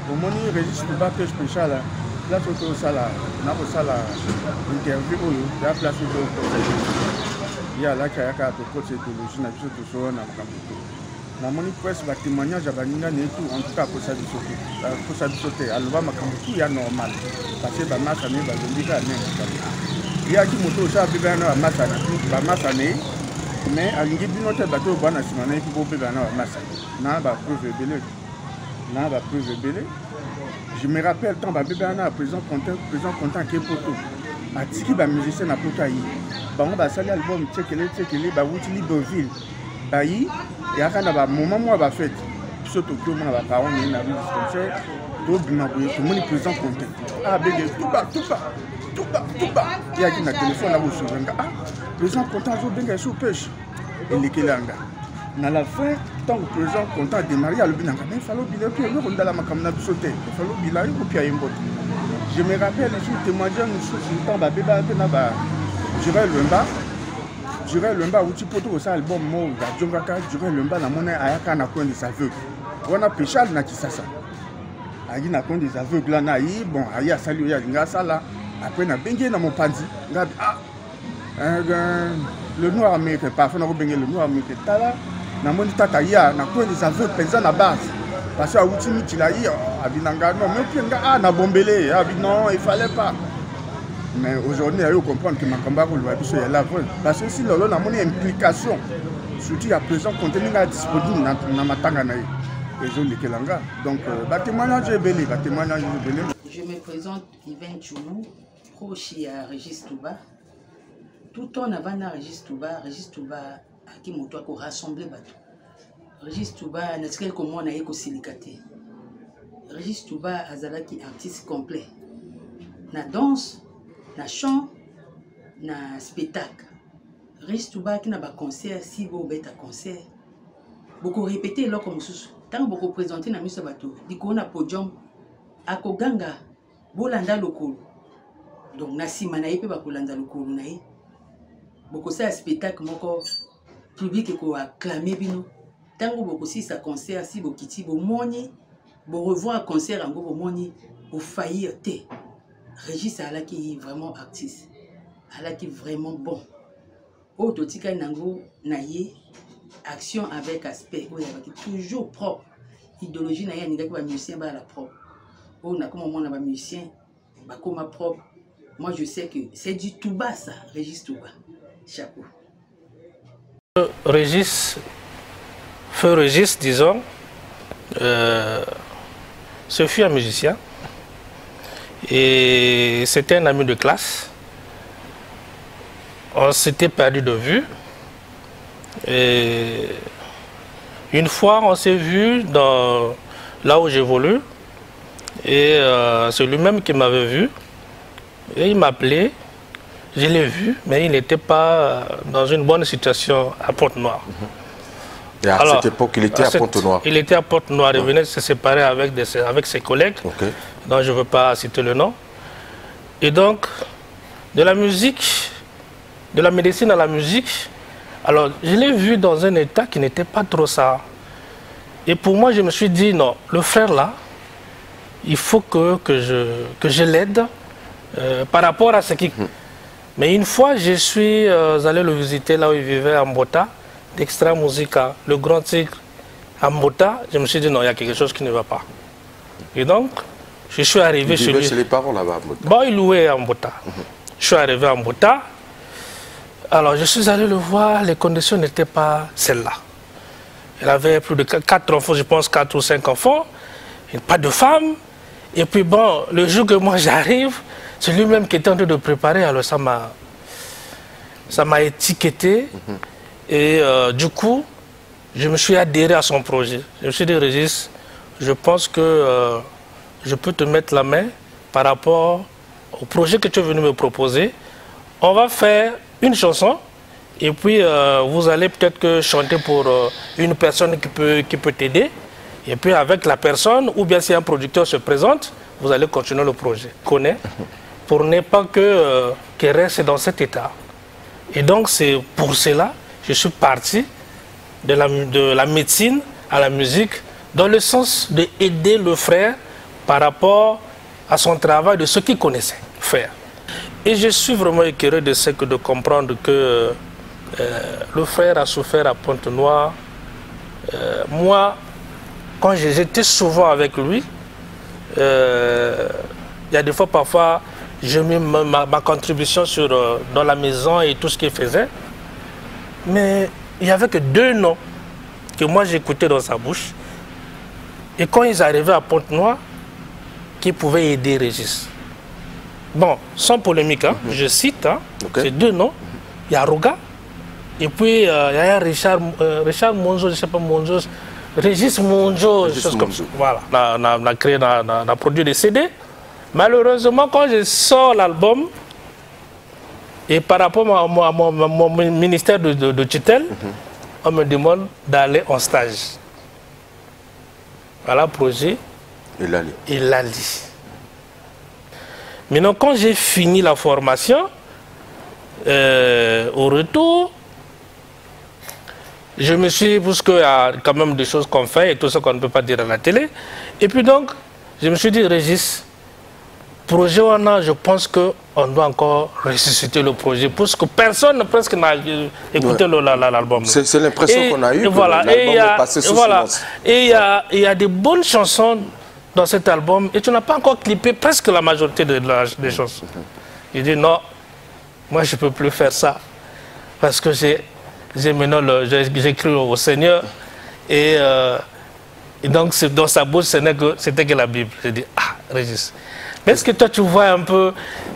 Pour moni Régis Touba que spécial là tout ça là na ko sala interview oyo ya place de il y a là qui a ka to côté théologie na biso to so na makambo na moni presse ba témoignage ya baninga ne tout en tout cas pour ça biso te aloba makambo tout ya normal parce que ba masa ne ba zondika ne il y a qui moto ça beba na masa na ba masa ne mais alingi bino te bato bana simana ki bo beba na masa na ba preuve belé je me rappelle tant ba beba na présent content qui poto atiki ba musicien na poto yi bango ba sali album tsekele ba wuti Libreville ba yi ya kana ba moment moi ba fête surtout que moi ba parents ni na concert do bima boye tout monde présent content ah bébé tout bas il y a qui na téléphone na bo souvenga ah présent content zo benga sous pêche et lekelanga na la fin tant que présent content démarrer le binanga mais fallait biler que le rondala makamna sauter fallait biler ko pia yimbo. Je me rappelle un témoignage nous temps ba beba na ba Jurel Lumba où tu peux trouver ça album mo da Jongaka Jurel Lumba na mona ayaka na coin des aveugles on a péchal na kisasa ayi na coin des aveugles là na yi bon ayi salut ya linga sala après na bengi na mon pandi nga le noir américain, parfois on a le noir américain. Tala, na moni tata ya, na quoi les aveux présents à base. Parce que à Outimi Tilaï, à Binanga, non, mais puis na bombélé, non, il fallait pas. Mais aujourd'hui, il faut comprendre que ma combat pour le Wabiso est là. Parce que si l'on a une implication, surtout à présent, contenu est disponible dans ma tanganaï. Donc, témoignage est belé, témoignage est belé. Je me présente Yvain Tchounou, proche à Régis Touba. Tout en avant à Régis Touba à qui m'a rassemblé bateau. Régis Touba n'a pas comme moi n'a éco silicaté. Régis Touba a qui artiste complet. Na danse, na chant, na spectacle. Régis Touba qui n'a pas concert, si vous bêta concert. Beaucoup répété là comme sous. Tant beaucoup présenté na miso bateau. Diko na podium. Ako ganga bolanda lokolo. Donc na sima na yepe ba kolanda lokolo na ye. Beaucoup ça spectacle moko public ko acclamer bino. Tango beaucoup si ça concert si bo kiti bo moni bo revoir concert en bo moni bo faillir té. Régis ala qui est vraiment artiste. Ala qui est vraiment bon. Auto tika nango na ye action avec aspect où il y a toujours propre. Idéologie na ye ni ba musicien ba la propre. On a comme on a musicien, comme propre. Moi je sais que c'est du Touba ça, Régis Touba. Chapeau. Régis, feu Régis, disons, ce fut un musicien et c'était un ami de classe. On s'était perdu de vue et une fois on s'est vu dans là où j'évolue. Et c'est lui-même qui m'avait vu. Et il m'appelait. Je l'ai vu, mais il n'était pas dans une bonne situation à Pointe-Noire. Et à cette époque, il était à Pointe-Noire. Il était à Pointe-Noire. Il venait de se séparer avec ses collègues. Okay. Donc je ne veux pas citer le nom. Et donc, de la musique, de la médecine à la musique, alors je l'ai vu dans un état qui n'était pas trop ça. Et pour moi, je me suis dit, non, le frère là, il faut que je l'aide par rapport à ce qui... Mais une fois, je suis allé le visiter là où il vivait, à Mbota, d'Extra Musica, le grand tigre, à Mbota. Je me suis dit, non, il y a quelque chose qui ne va pas. Et donc, je suis arrivé chez lui. Il vivait chez les parents là-bas à Mbota. Bon, il louait à Mbota. Je suis arrivé à Mbota. Alors, je suis allé le voir, les conditions n'étaient pas celles-là. Il avait plus de 4 enfants, je pense 4 ou 5 enfants, pas de femme. Et puis bon, le jour que moi j'arrive, c'est lui-même qui était en train de préparer, alors ça m'a étiqueté. Et du coup, je me suis adhéré à son projet. Je me suis dit, Régis, je pense que je peux te mettre la main par rapport au projet que tu es venu me proposer. On va faire une chanson et puis vous allez peut-être chanter pour une personne qui peut t'aider. Et puis avec la personne, ou bien si un producteur se présente, vous allez continuer le projet. Connais, pour ne pas qu'il reste dans cet état. Et donc c'est pour cela que je suis parti de la médecine à la musique, dans le sens d'aider le frère par rapport à son travail, de ce qu'il connaissait faire. Et je suis vraiment écœuré de comprendre que le frère a souffert à Pointe-Noire. Moi, quand j'étais souvent avec lui, il y a des fois, parfois, je mets ma contribution dans la maison et tout ce qu'il faisait. Mais il n'y avait que 2 noms que moi j'écoutais dans sa bouche. Et quand ils arrivaient à Pointe-Noire, qui pouvaient aider Régis. Bon, sans polémique, hein, je cite, hein, ces 2 noms. Il y a Roga, et puis il y a Richard Monzo, je ne sais pas, Monzo, Régis Monzo, des choses comme ça. Voilà, on a créé, on a produit des CD. Malheureusement, quand je sors l'album, et par rapport à mon ministère de tutelle, on me demande d'aller en stage. Voilà, projet. Et Lali. Maintenant, quand j'ai fini la formation, au retour, je me suis, parce qu'il y a quand même des choses qu'on fait et tout ça qu'on ne peut pas dire à la télé. Et puis donc, je me suis dit, Régis, projet je pense qu'on doit encore ressusciter le projet parce que personne presque n'a écouté l'album. C'est l'impression qu'on a eue. Voilà, l'album est passé sous silence. Et il y a des bonnes chansons dans cet album et tu n'as pas encore clippé presque la majorité des chansons. Il dit non, moi je ne peux plus faire ça parce que j'ai écrit au Seigneur et donc dans sa bouche c'était que la Bible. J'ai dit ah Régis. Est-ce que toi tu vois un peu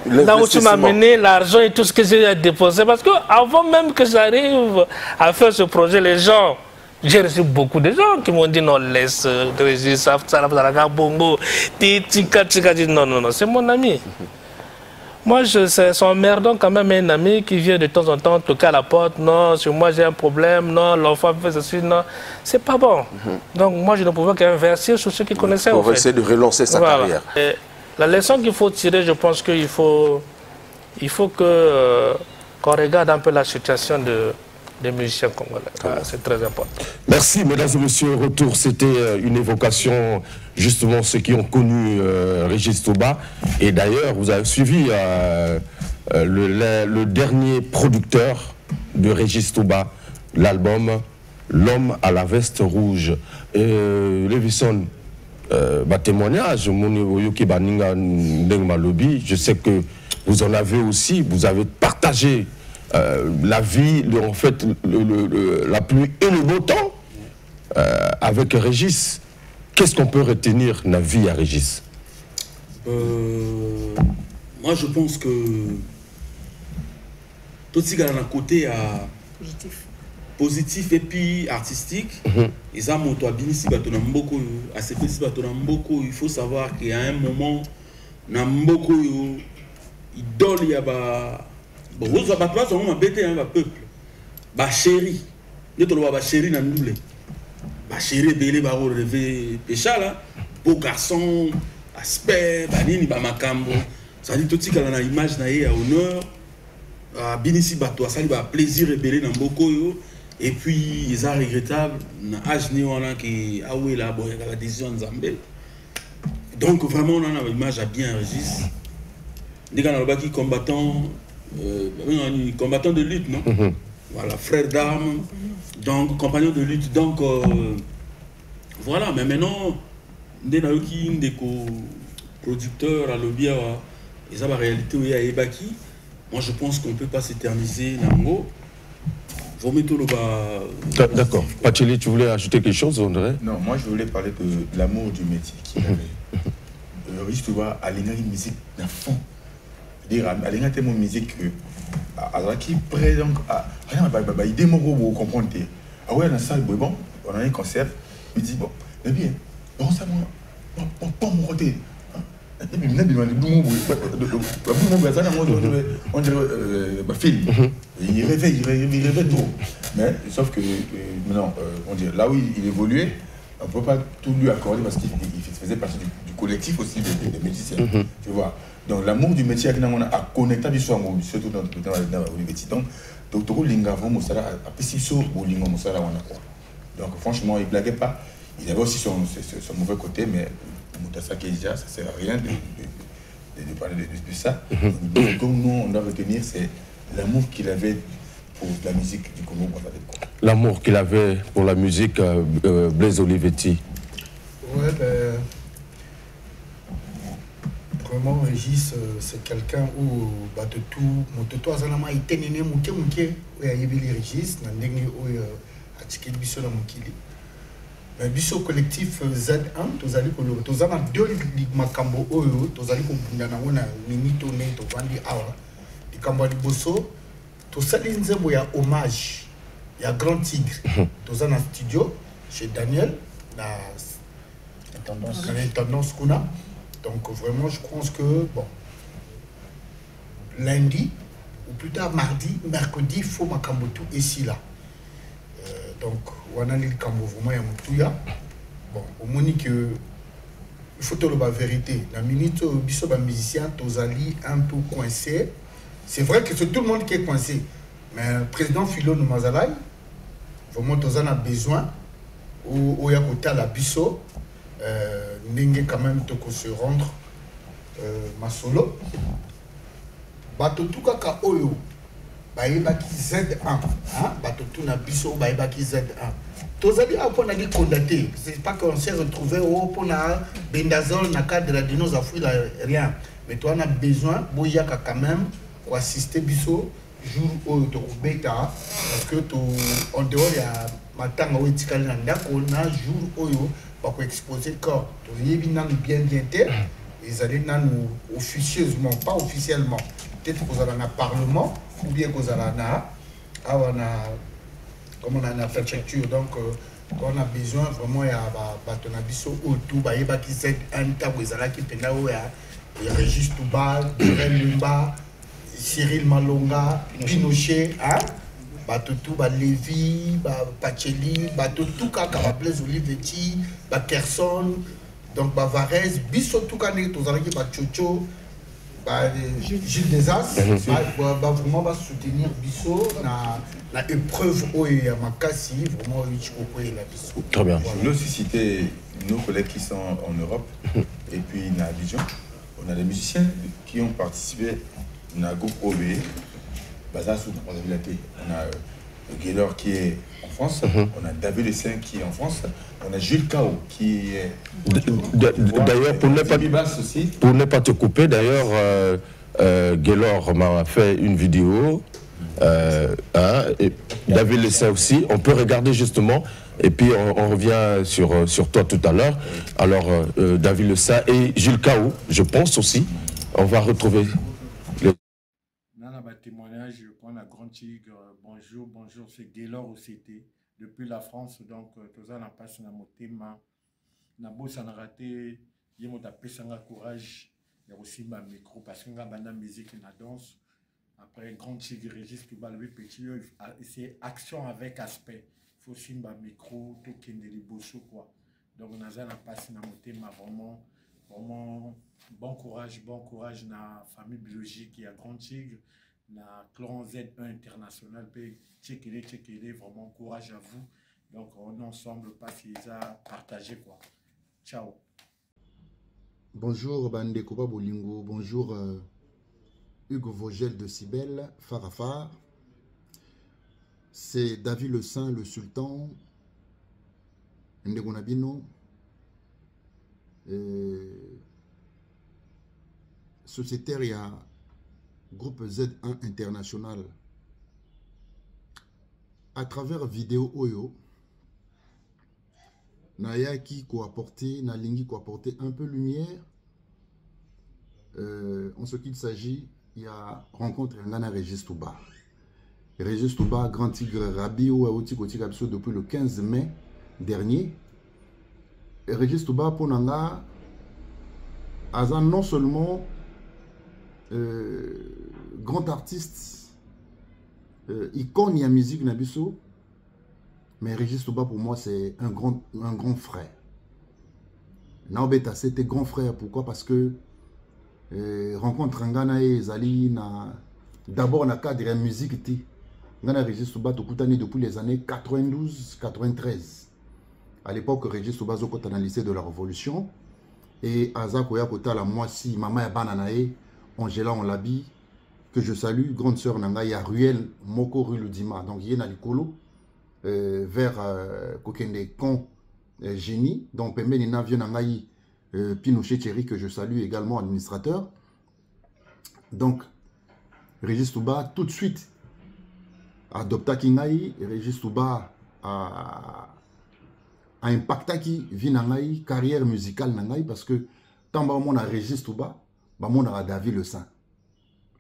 là où tu m'as mené, l'argent et tout ce que j'ai déposé? Parce que avant même que j'arrive à faire ce projet, les gens, j'ai reçu beaucoup de gens qui m'ont dit non, laisse Régis, bongo, non, c'est mon ami. Moi, c'est son merdon quand même, un ami qui vient de temps en temps toquer à la porte. Non, sur moi j'ai un problème. Non, l'enfant fait ceci. Non, c'est pas bon. Donc moi, je ne pouvais qu'inverser sur ceux qui connaissaient. On va essayer de relancer sa carrière. Et la leçon qu'il faut tirer, je pense qu'il faut qu'on regarde un peu la situation des musiciens congolais. C'est très important. Merci, mesdames et messieurs. Retour, c'était une évocation, justement, ceux qui ont connu Régis Touba. Et d'ailleurs, vous avez suivi le dernier producteur de Régis Touba, l'album L'homme à la veste rouge. Lévison, témoignage, je sais que vous en avez aussi, vous avez partagé la vie, en fait, la pluie et le beau temps avec Régis. Qu'est-ce qu'on peut retenir de la vie à Régis? Moi, je pense que tout ce qui est d'un côté positif et puis artistique, il faut savoir qu'il y a un moment, idole, il y a peuple, chéri, chéri belé relevé pécha là, beau garçon, aspect, banini makambo, ça dit tout ce qu'il a image na à honneur, binisi bato, ça lui plaisir rebellé dans beaucoup yo. Et puis, ils sont regrettables, qui a la décision de Zambé. Donc, vraiment, on a une image à bien Régis. Des gens qui combattants de lutte, non? Voilà, frère d'armes, donc compagnons de lutte. Donc, voilà, mais maintenant, des gens qui sont des producteurs à l'Obia, ils ont la réalité où il y a Ebaki. Moi, je pense qu'on ne peut pas s'éterniser Nango. D'accord. Pacheli, tu voulais ajouter quelque chose, André? Non, moi je voulais parler de l'amour du métier qu'il avait. Régis Touba a une musique d'un fond. C'est-à-dire, il a tellement de musique que, qui près donc, il dit, vous comprenez. Ah ouais, dans la salle, bon, on a un concert, il dit, bon, c'est bien, bon, ça, pas mon côté. On dirait il rêvait trop. Mais sauf que maintenant, on dirait, là où il évoluait, on ne peut pas tout lui accorder parce qu'il faisait partie du collectif aussi des musiciens. Tu vois. Donc l'amour du métier on a connecté surtout dans l'université. Donc donc franchement, il ne blaguait pas. Il avait aussi son mauvais côté, mais ça ne sert à rien de parler de ça. Donc, comme nous, on doit retenir, c'est l'amour qu'il avait pour la musique du Congo. L'amour qu'il avait pour la musique, Blaise Olivetti. Ouais, ben, vraiment, Régis, c'est quelqu'un où, de tout, mon toto, Azalama, il était né, mouké, où il y a eu Régis, dans le dernier, où il y a tiqué le biseau dans mon kili. Mais biso collectif Z1, tous allez pour tous allez deux makambo oyo, tous allez pour bundana wana minito ne to vandi awa. Di kambo di bosso, tous allez nzembo ya hommage, ya Grand Tigre. Tous allez en studio chez Daniel, la tendance kuna. Donc vraiment, je pense que bon, lundi ou plus tard mardi, mercredi, il faut makambo tout ici là. Donc, on a le cambo vraiment ya bon, au moins que il faut te la vérité. La minute où biso ba musicien tozali un peu coincé. C'est vrai que c'est tout le monde qui est coincé. Mais le président Philo de Mazalai, vraiment tozan a besoin au ya côté la biso n'enge quand même to se rendre masolo bato tout kaka oyo bayebaki Z1 bato tout na biso bayebaki Z1 tozali pour na condamné c'est pas qu'on s'est retrouvé pour na bendazole na cadre de nos affaires rien mais toi on a besoin boyaka quand même pour assister biso jour oyo to beta parce que to en dehors ya matanga oyo tikali na ndako na jour oyo ba ko exposer corps to yebi na bien te ils allaient nous officieusement pas officiellement peut-être que vous allez un parlement ou bien que vous allez comme on a une préfecture donc on a besoin vraiment ya batona biso autour ba yeba ki c'est un temps vous allez qui pena o ya Régis Touba, Lumba, Cyril Malonga, Pinochet Batutu, Lévi, Pacheli, Batutu, Blaise Olivetti, Kerson, donc Varese, Bisso Toukané, Tozalaki, Chocho, Gilles Desas, vraiment va soutenir Bisso, la épreuve où il y a Makassi, vraiment la Bisso. Très bien. Je voulais aussi citer nos collègues qui sont en Europe et puis à Abidjan. On a des musiciens qui ont participé à groupe OB, Bazasou, on a Gaylor qui est en France, on a David Lessin qui est en France, on a Jules Kao qui est... D'ailleurs, pour ne pas te couper, d'ailleurs, Gaylor m'a fait une vidéo, et David Lessin aussi, on peut regarder justement, et puis on revient sur toi tout à l'heure. Alors, David Lessin et Jules Kao, je pense aussi, on va retrouver... témoignage, je prends la Grande Tigre. Bonjour, bonjour, c'est Gaylor OCT depuis la France. Donc, tout ça, on passe dans mon thème. On a beau s'en rater, il y a courage. Il y a aussi ma micro parce qu'on a la musique et la danse. Après, Grande Tigre, Régis Touba, le petit, c'est action avec aspect. Il faut aussi ma micro, tout qui est des bosso, quoi. Donc, on a passé dans mon thème vraiment, vraiment bon courage dans la famille biologique et à Grande Tigre. La clan Z1 international, checker, vraiment courage à vous. Donc on est ensemble, pas si ça partagé quoi. Ciao. Bonjour Bande Koba Bolingo, bonjour Hugo Vogel de Cybèle, Farafar. C'est David le Saint, le Sultan, Ndegonabino, sociétaire, il y a groupe Z1 international. À travers vidéo Oyo, Naya qui ko apporter, Nalingi ko apporter un peu lumière. En ce qu'il s'agit, il y a rencontre Ngana Régis Touba. Régis Touba, Grand Tigre Rabi ou Aouti Koti Kapso depuis le 15 mai dernier. Régis Touba pour Nanga, Azan non seulement grand artiste, icône de la musique Nabiso, mais Régis Touba pour moi c'est un grand frère. Naobeta c'était grand frère, pourquoi? Parce que rencontre Ngana et Zali d'abord dans le cadre de la musique, Ngana Régis Touba depuis les années 92-93. À l'époque Régis Touba était dans le lycée de la Révolution et Aza Koya Kota la Moisi, Mama ya Bananae, Angela on l'habille, que je salue, grande sœur Nanga, il y a Ruel Moko rue Ludima, donc il y a Nalikolo, vers Kokende Kon Génie, donc Pembenina vient Nangaï Pinochet Thierry, que je salue également, administrateur. Donc, Régis Touba, tout de suite, adopta Kingaï, Régis Touba a impacté qui vit Nangaï, carrière musicale Nangaï, parce que tant que mon a Régis Touba, mon a David le Saint,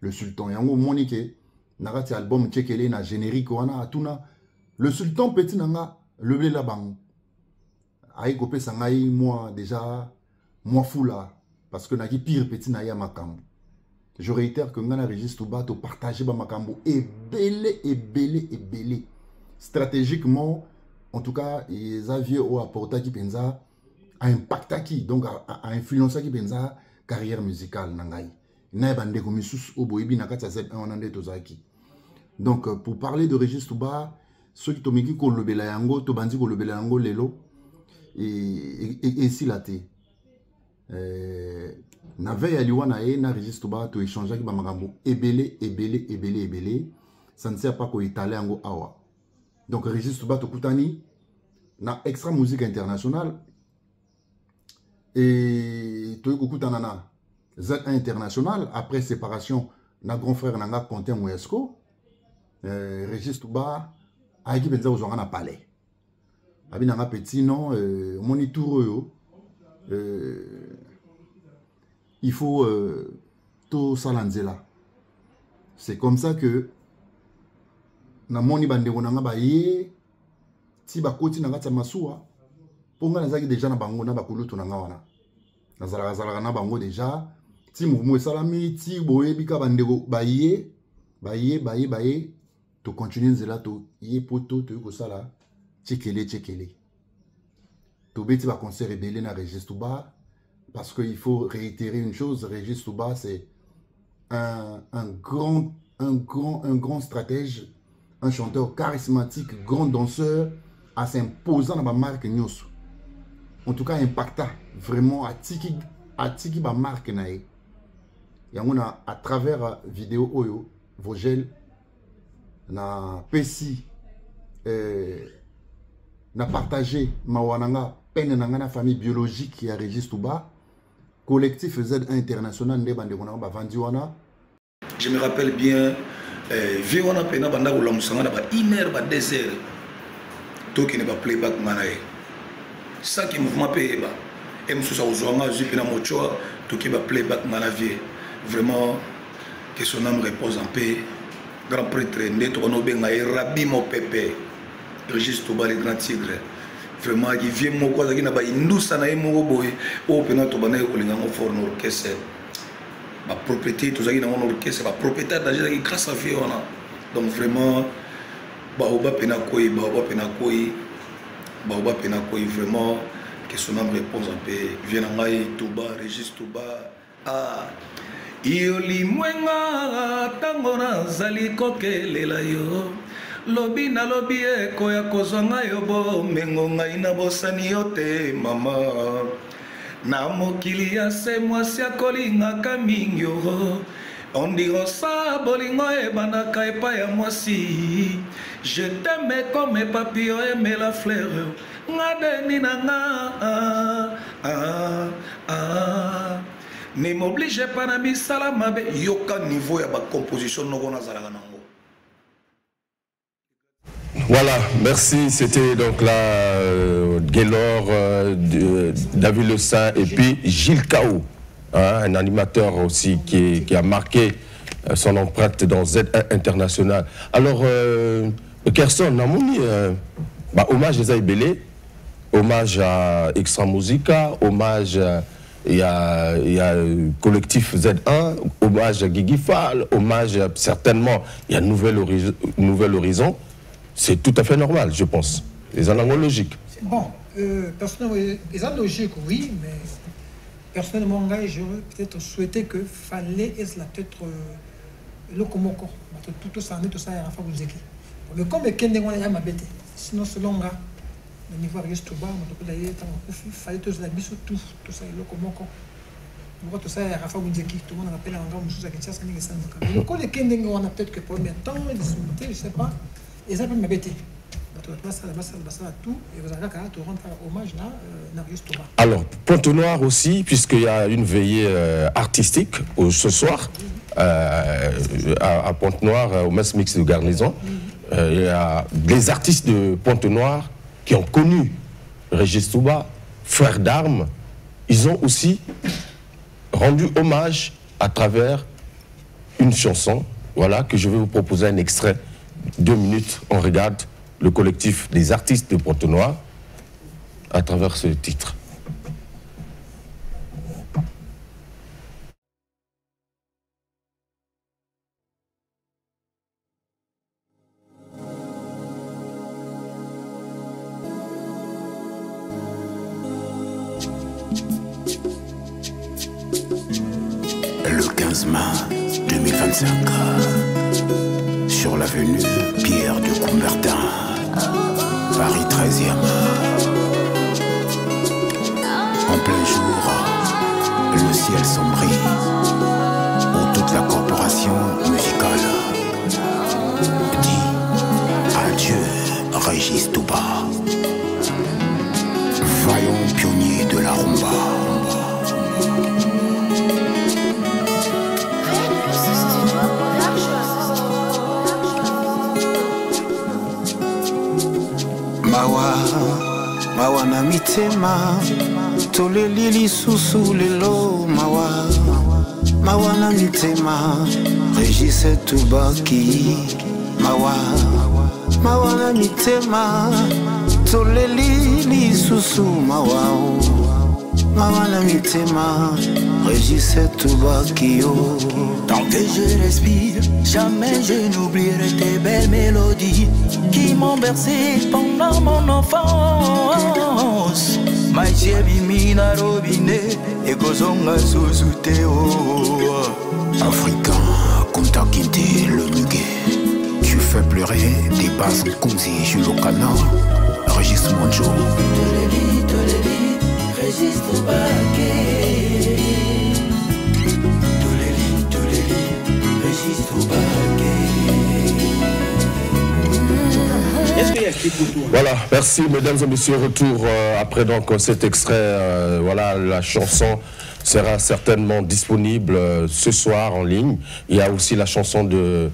le Sultan. Yango Monique, Nagati album Tchekele na générique wana atuna. Le Sultan petit nanga le blé la bang. Aïe kopé sangaï moi déjà moi fou là parce que nagi pire petit na ya makambo. Je réitère que ngana Régis Touba to partager ba makambo et belé. Stratégiquement en tout cas les avieux au apporta qui pensa a impacté qui donc a influencé qui pensa carrière musicale nangai. Donc pour parler de Régis Touba, ceux qui t'ont dit qu'on le bela yango, to bandi qu'on le bela yango lelo et si la té. na veille à liwana et na Régis Touba to échanger avec bamagambo ebele. Ça ne sert pas qu'on étale en go awa. Donc Régis Touba to kutani na extra musique internationale et to kutana na Z1 international après séparation na grand frère nanga Quentin Mouesco. Régis Touba a équipe benza aux na palais. Abi nanga petit non moni tour il faut tout salanzela. C'est comme ça que na moni bande nanga ba ye ti ba koti nanga tsamasuwa ponga nazaki déjà na bango na bakulutu nanga wana nazala na bango déjà ti mouvement salami ti boyebi ka bande ba ye to continuer nzela to ye poto to ko sala tchekele to beti ba concert rebelle na Régis Touba parce qu'il faut réitérer une chose. Régis Touba c'est un grand stratège, un chanteur charismatique, grand danseur, assez imposant dans ma marque Nyos. En tout cas impacta vraiment à tiki ma marque nae. Et on a à travers vidéo oyo Vogel na pesi na partagé ma wananga peine nanga na famille biologique qui a Régis Touba collectif Z1 international nde bande kona ba vandi wana. Je me rappelle bien viona pena banda ko lamusanga na ba 1h ba 2h to ki ne ba playback manae ça qui mouvement pe ba et mususa uzwanga zipina mochoa to ki ba playback manavie vraiment que son âme repose en paix. Grand prêtre Neto Benga et Rabbi Mopepe, Régis Touba le grand tigre. Vraiment, il vient mon quoi, il n'a pas une douce à mon boy, au Penato Bana ou l'ingamo for l'orchestre. Ma propriété, tout ça, il a mon orchestre, ma propriété d'agir grâce à Fiona. Donc vraiment, Baoba Penakoi, vraiment, que son âme repose en paix. Vienangai Touba, Régis Touba. Ah. Ioli mwenga tango nazali kokelela yo lobi na lobi eko ya kozwanga yo bo mengo ngai na bosani yo te mama na mokili ya se mwasi akolingaka mingi yo ondiro sa bolingo ebandaka epai ya mwasi je t'aime comme papillon aime la fleur ngadeni na nga ne m'oblige pas à me salamabe yoka niveau ya ba composition no gona zalaka nango. Voilà, merci. C'était donc là Gaylor, David Le Saint et puis Gilles Kao, hein, un animateur aussi qui a marqué son empreinte dans Z1 International. Alors, Kerson, Namouni, hommage à Zaïbélé, hommage à Extra Musica, hommage il y a collectif Z1, hommage à Guigui Fall, hommage certainement, il y a Nouvel Horizon. C'est tout à fait normal, je pense. Les analogues logiques. Bon, personnellement, les analogues logiques, oui, mais personnellement, j'aurais peut-être souhaité que fallait peut-être le Komoko, tout ça, il y a mais comme il y a ma bête, sinon selon le niveau de Touba, il fallait tout ça, le Komoko. Tout ça, il y a tout le monde appelle en gamme, mais quand les Kendeng, on a peut-être que pour le temps, je ne sais pas. Et ça peut m'embêter. Alors, Pointe-Noire aussi, puisqu'il y a une veillée artistique ce soir à Pointe-Noire, au Mess Mix de Garnison. Il y a des artistes de Pointe-Noire qui ont connu Régis Touba, frère d'armes. Ils ont aussi rendu hommage à travers une chanson, voilà, que je vais vous proposer un extrait. 2 minutes, on regarde le collectif des artistes de Pointe-Noire à travers ce titre. Le 15 mars 2025. Sur l'avenue Pierre de Coubertin, Paris 13e. En plein jour, ciel sombrit, où toute la corporation musicale dit adieu, Régis Touba, vaillant pionnier de la rumba. Mawa na mitema toleli lisusu lelo mawa na mitema Régis Toubaki mawa na mitema toleli lisusu mawa na mitema Régis Toubaki. Tant que je respire, jamais je n'oublierai tes belles mélodies qui m'ont bercé pendant mon enfance. Maïsie bimina robinet et kozonga sosuteo. Africain, Kunta Kinte, le muguet. Tu fais pleurer des basses Kunzi, Jules Kana, Régis Monjo. Toleli, Régis Toubaki. Voilà, merci mesdames et messieurs. Retour après donc cet extrait. Voilà, la chanson sera certainement disponible ce soir en ligne. Il y a aussi la chanson du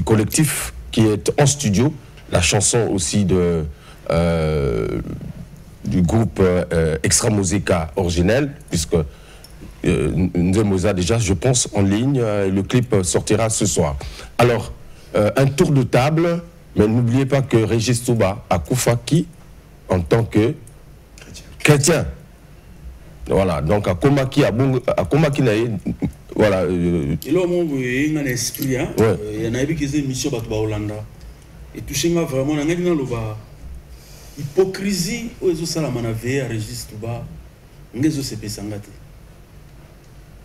collectif qui est en studio. La chanson aussi du groupe Extra Musica originel, puisque Nzemoza déjà, je pense, en ligne. Le clip sortira ce soir. Alors, un tour de table, mais n'oubliez pas que Régis Touba a Koufaki en tant que chrétien. Voilà, donc à Komaki Naye, voilà. Et là, il y a un esprit, il y a une mission à Hollande. Et touché vraiment, il y a une hypocrisie, où est-ce que veillé à Régis Touba,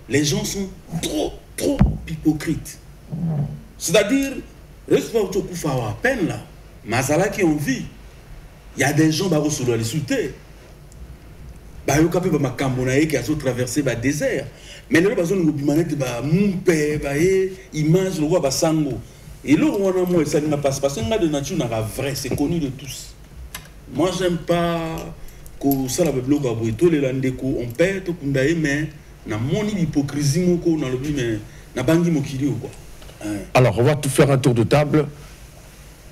les gens sont trop hypocrites. C'est-à-dire, respect au Koufa à peine là, Mazala qui en vit, il y a des gens qui sont insultés. Il y a des gens qui ont traversé le désert. Mais les gens qui ont image, le roi Sango. Et là, on a ça ne passe pas. C'est de nature vrai, c'est connu de tous. Moi, j'aime pas que ça la bloc à Boito, les Landeko, on perd tout mais na mon hypocrisie moko dans le mais na bangi mokili quoi. Alors, on va tout faire un tour de table,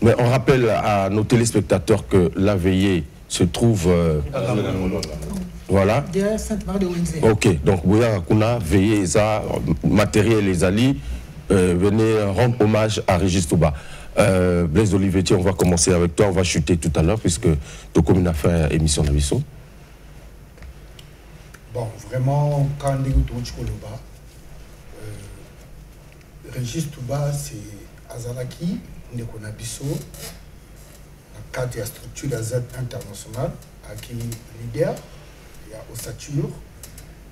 mais on rappelle à nos téléspectateurs que la veillée se trouve... voilà. Derrière Sainte-Marie de Windsor. Ok, donc Bouya Akuna, veillez, ça, matériel les alliés, venez rendre hommage à Régis Touba. Blaise Olivetti, on va commencer avec toi, on va chuter tout à l'heure, puisque tu commune a fait émission de Bissot. Bon, vraiment, quand on est au Régis Touba, c'est Azalaki, on a Bissot, dans le cadre de la structure de la Z internationale, qui est leader, il y a Ossature,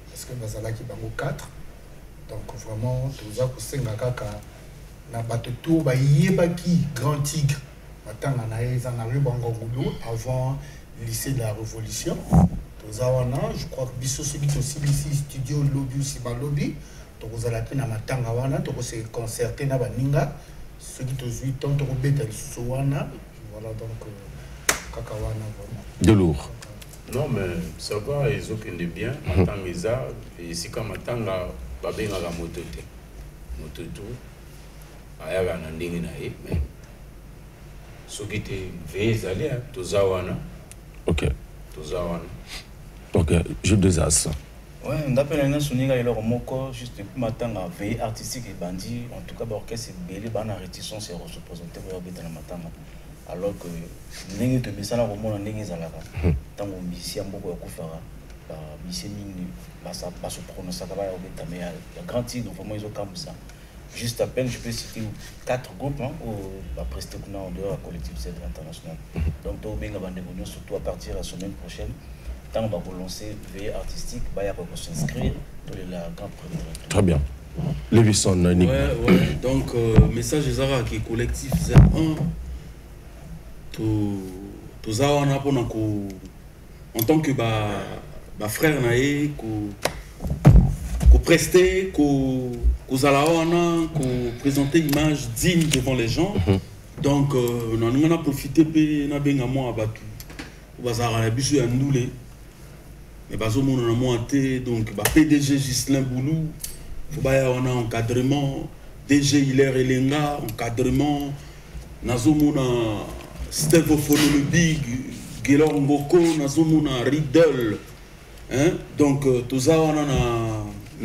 parce que Azalaki Bango 4. Donc vraiment, tout ça, c'est un gars na batoto ba yebaki Grand Tigre matanga na eza na rue Bangogoulou avant le lycée de la Révolution. Tout ça, je crois que Bissot c'est aussi ici studio lobby aussi ba lobby. Donc vous allez na matanga wana donc c'est concerté na baninga ceux qui ont 8 ans donc beta lisusu wana voilà donc kaka wana vraiment de lourd. Non mais ça va ils ont qu'une bien matanga eza et si comme matanga ba benga la moto tout aya na ndingi na ye mais soki te veille ezali toza wana. Ok, toza wana. Ok, jeu des as. Ouais, d'après les gens, juste depuis matin, la veille artistique et bandit, en tout cas, l'orchestre est belé, ban réticence se représenté pour y dans la matin. Alors que n'engue te messana au monde n'engue zalaka. Tant que musicien beaucoup à koufara, musicien mini, basa se prononcer à la obéta mais il grand tigre donc vraiment ils ont comme ça. Juste à peine, je peux citer 4 groupes où la presté en dehors à collectif Z international. Donc, tout bien surtout à partir de la semaine prochaine. Tant qu'on va lancer veille artistique, il va s'inscrire dans la grande première. Très bien. Lévisson, Nick. Ouais. Donc, message de Zara qui est collectif Z1. Tout ça, on a en tant que frère naïe, prester, qu'on présenter une image digne devant les gens. Donc, on a profité de moi donc PDG Ghislain Boulou, il y a un encadrement, DG Hilaire Elenga, encadrement, Nazomuna Steve Ofonolobi, Guélor Mboko, Nazomuna Riddle. Donc, tout ça, on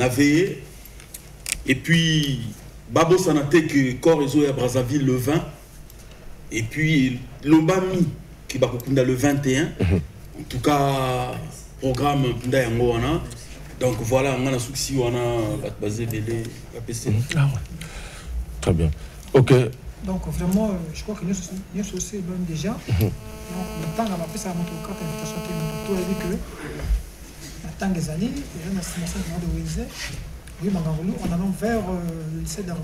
a veillé. Et puis, Babo Sanate, que Corps et Brazzaville le 20. Et puis, Lobami, qui va le 21. En tout cas, programme Yangoana. Donc voilà, on a un souci, on a basé les APC. Très bien. Ok. Donc vraiment, je crois que nous aussi même déjà. Donc le temps, on va faire ça à notre carte d'invitation. Tout a dit que le temps des années, il y a une estimation de Windsor. Oui, on allons vers le lycée de la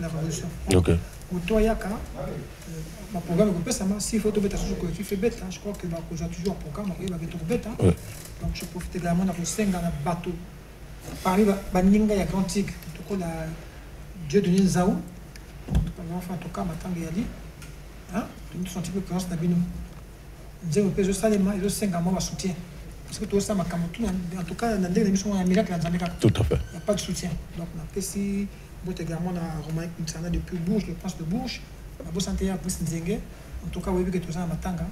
révolution. Ok. Au Toyaka, le programme est ça s'il faut tomber sur collectif fait bête, je crois que j'ai toujours un programme qui va être bête. Donc je profite également de 5 dans le bateau. Paris, Baninga, il y a Grand Tigre, tout cas, Dieu de Nzaou. En tout cas, maintenant, il y a dit, nous sommes un petit peu présents dans le nous avons fait ça, les 5 ans, on soutien. Parce que tout ça, en tout cas, dans l'émission, il y a un miracle dans l'Amérique. Tout à fait. Il n'y a pas de soutien. Donc, on a fait si. Moi, également, on a Romain Kinsana depuis Bourges, le prince de Bourges. On a beau santé à Brice Nzenge. En tout cas, vous avez vu que tout ça, Matanga.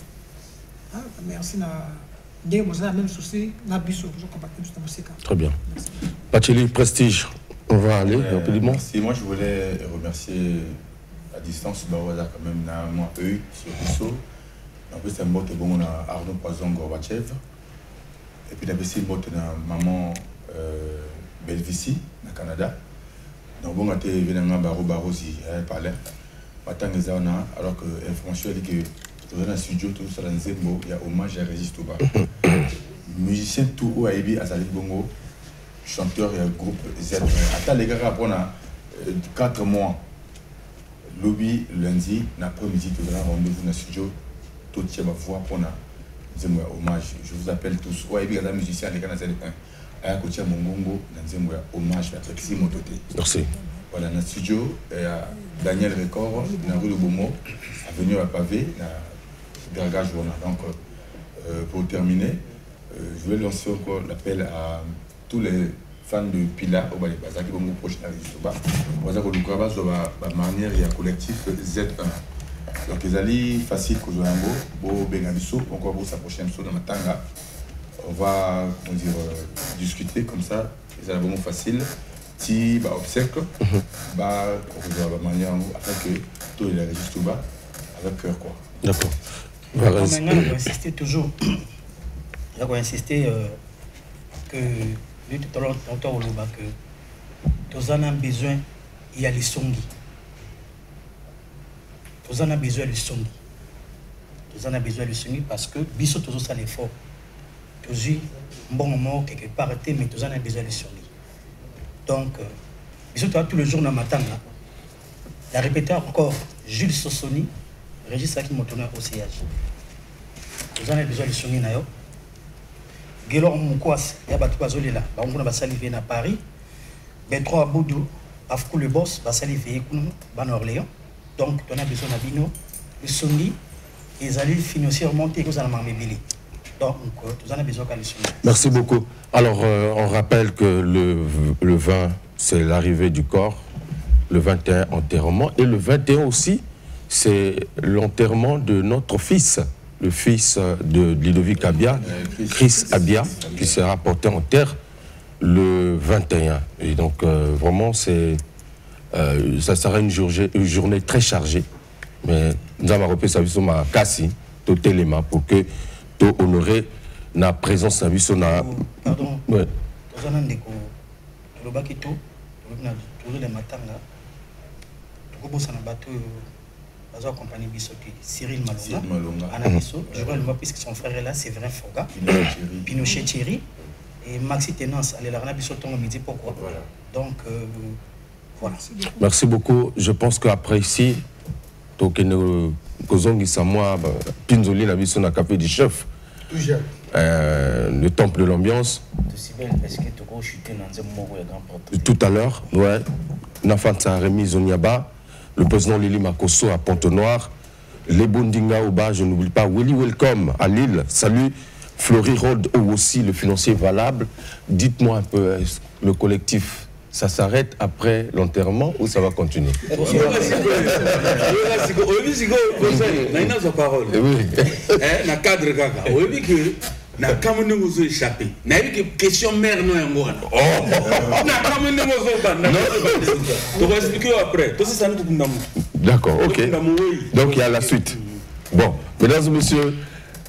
Merci. Nous avons le même souci. Nous avons très bien. Pacheli, Prestige. On va aller rapidement. Merci. Moi, je voulais remercier à distance Bawaza quand même, moi, eux, sur Rousseau. En plus, c'est un mot que bon, on a Arnaud Poisson Gorbachev. Et puis, il y a aussi un mot de maman Belvici, au Canada. Donc, bon, on a été venu à Barosi, à parler. Alors que l'information dit que dans le studio, tout ça, dans Zembo, il y a hommage à Régis Touba. Musicien tout ou Aibi Azali Bongo, chanteur et groupe Z. Attends, les gars, on a 4 mois. Lobby, lundi, l'après-midi, tout le rendez-vous dans le studio. Tout le monde va voir pour Zembo hommage. Je vous appelle tous. Ou Aibi Azali musicien, les gars, dans Z1. Ayakotia Mongongo, dans Zembo hommage à Trexi Mototé. Merci. Voilà, dans le studio, il y a Daniel Record, dans la rue de Beaumont, avenue à Pavé, dans le garage. Donc, pour terminer, je vais lancer encore l'appel à tous les fans de Pila, au Balibasa, qui vont nous prochain à Rijistoba. Pour ça, de la manière, il y a un collectif Z1. Donc, les alliés faciles que je vais en Bengabiso, encore pour sa prochaine émission dans Matanga. On va discuter comme ça, c'est vraiment facile. Si obstacle, on va manière afin que tout le registre bas avec cœur quoi. D'accord. Maintenant, on va insister toujours. On va insister que nous tout à l'heure que tous en a besoin, il y a les songi. Tous en a besoin de songi. Tous en a besoin de songi parce que biso toujours ça l'effort. Toujours un bon moment quelque part mais tous en a besoin de songi. Donc, tous les jours dans le matin, la répété encore Jules Sossoni, Régis Saki Motouna au CH. Vous en avez besoin de sonner nayo. Guélor Moukouas, il y a battu Bazoli là. On va saliver à Paris. Bétro à Boudou, Afkou le boss, va saliver à Orléans. Donc, on a besoin de vino, le sonner, et les alliés financièrement, et vous en avez mébili. Donc, vous en avez besoin de le sonner. Merci beaucoup. Alors, on rappelle que le 20, c'est l'arrivée du corps, le 21, enterrement, et le 21 aussi, c'est l'enterrement de notre fils, le fils de Ludovic Abia, Chris Abia, qui sera porté en terre le 21. Et donc, vraiment, ça sera une journée très chargée. Mais nous avons repris ça à Kassi, tout élément, pour que tu honorer la présence de la pardon. Ouais. Cyril Malonga, Anabiso, Joël Mois, puisque son frère est là, c'est vrai Foga, Pinochet Thierry, et Maxi Tenance, allez la Anabiso tombe midi, pourquoi voilà. Donc, voilà. Merci beaucoup. Je pense qu'après ici, Pinzoli, la mission n'a café du chef. le temple de l'ambiance. Tout à l'heure, ouais. Nafanta Rémi Zoniaba, le président Lili Makosso à Pont-Noir, les Bondinga au bas, je n'oublie pas, Willy Welcome à Lille, salut, Fleury Road aussi, le financier valable. Dites-moi un peu, le collectif, ça s'arrête après l'enterrement ou ça va continuer? Na kamone mozo échappé. Na eu que question mère non ngona. Na kamone mozo banda. On va expliquer après. Tout ça nous kunda. D'accord, OK. Donc il y a la suite. Bon, mesdames et messieurs,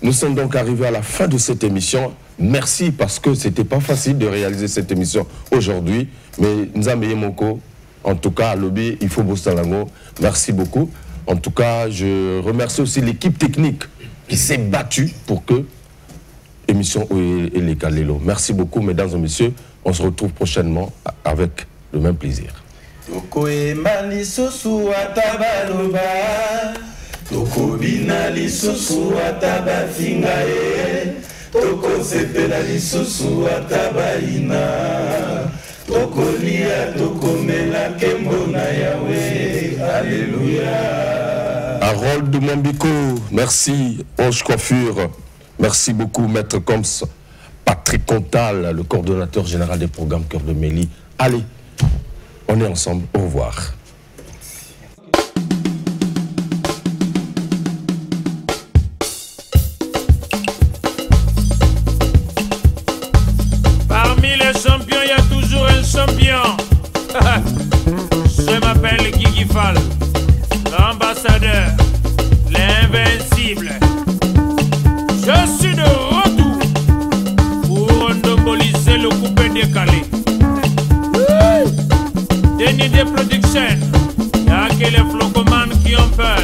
nous sommes donc arrivés à la fin de cette émission. Merci parce que c'était pas facile de réaliser cette émission aujourd'hui, mais Nzambe Moko, en tout cas à Lobby, il faut Bostalango. Merci beaucoup. En tout cas, je remercie aussi l'équipe technique qui s'est battue pour que émission et les Kalelo. Merci beaucoup, mesdames et messieurs. On se retrouve prochainement avec le même plaisir. Harold de Mambiko, merci. Ange Coiffure. Merci beaucoup, Maître Combs, Patrick Contal, le coordonnateur général des programmes Cœur de Mélie. Allez, on est ensemble. Au revoir. Parmi les champions, il y a toujours un champion. Je m'appelle Guigui Fall, l'ambassadeur, l'invincible. Je suis de retour pour monopoliser le coupé décalé. Denis des Productions, il y a que les flocomanes qui ont peur.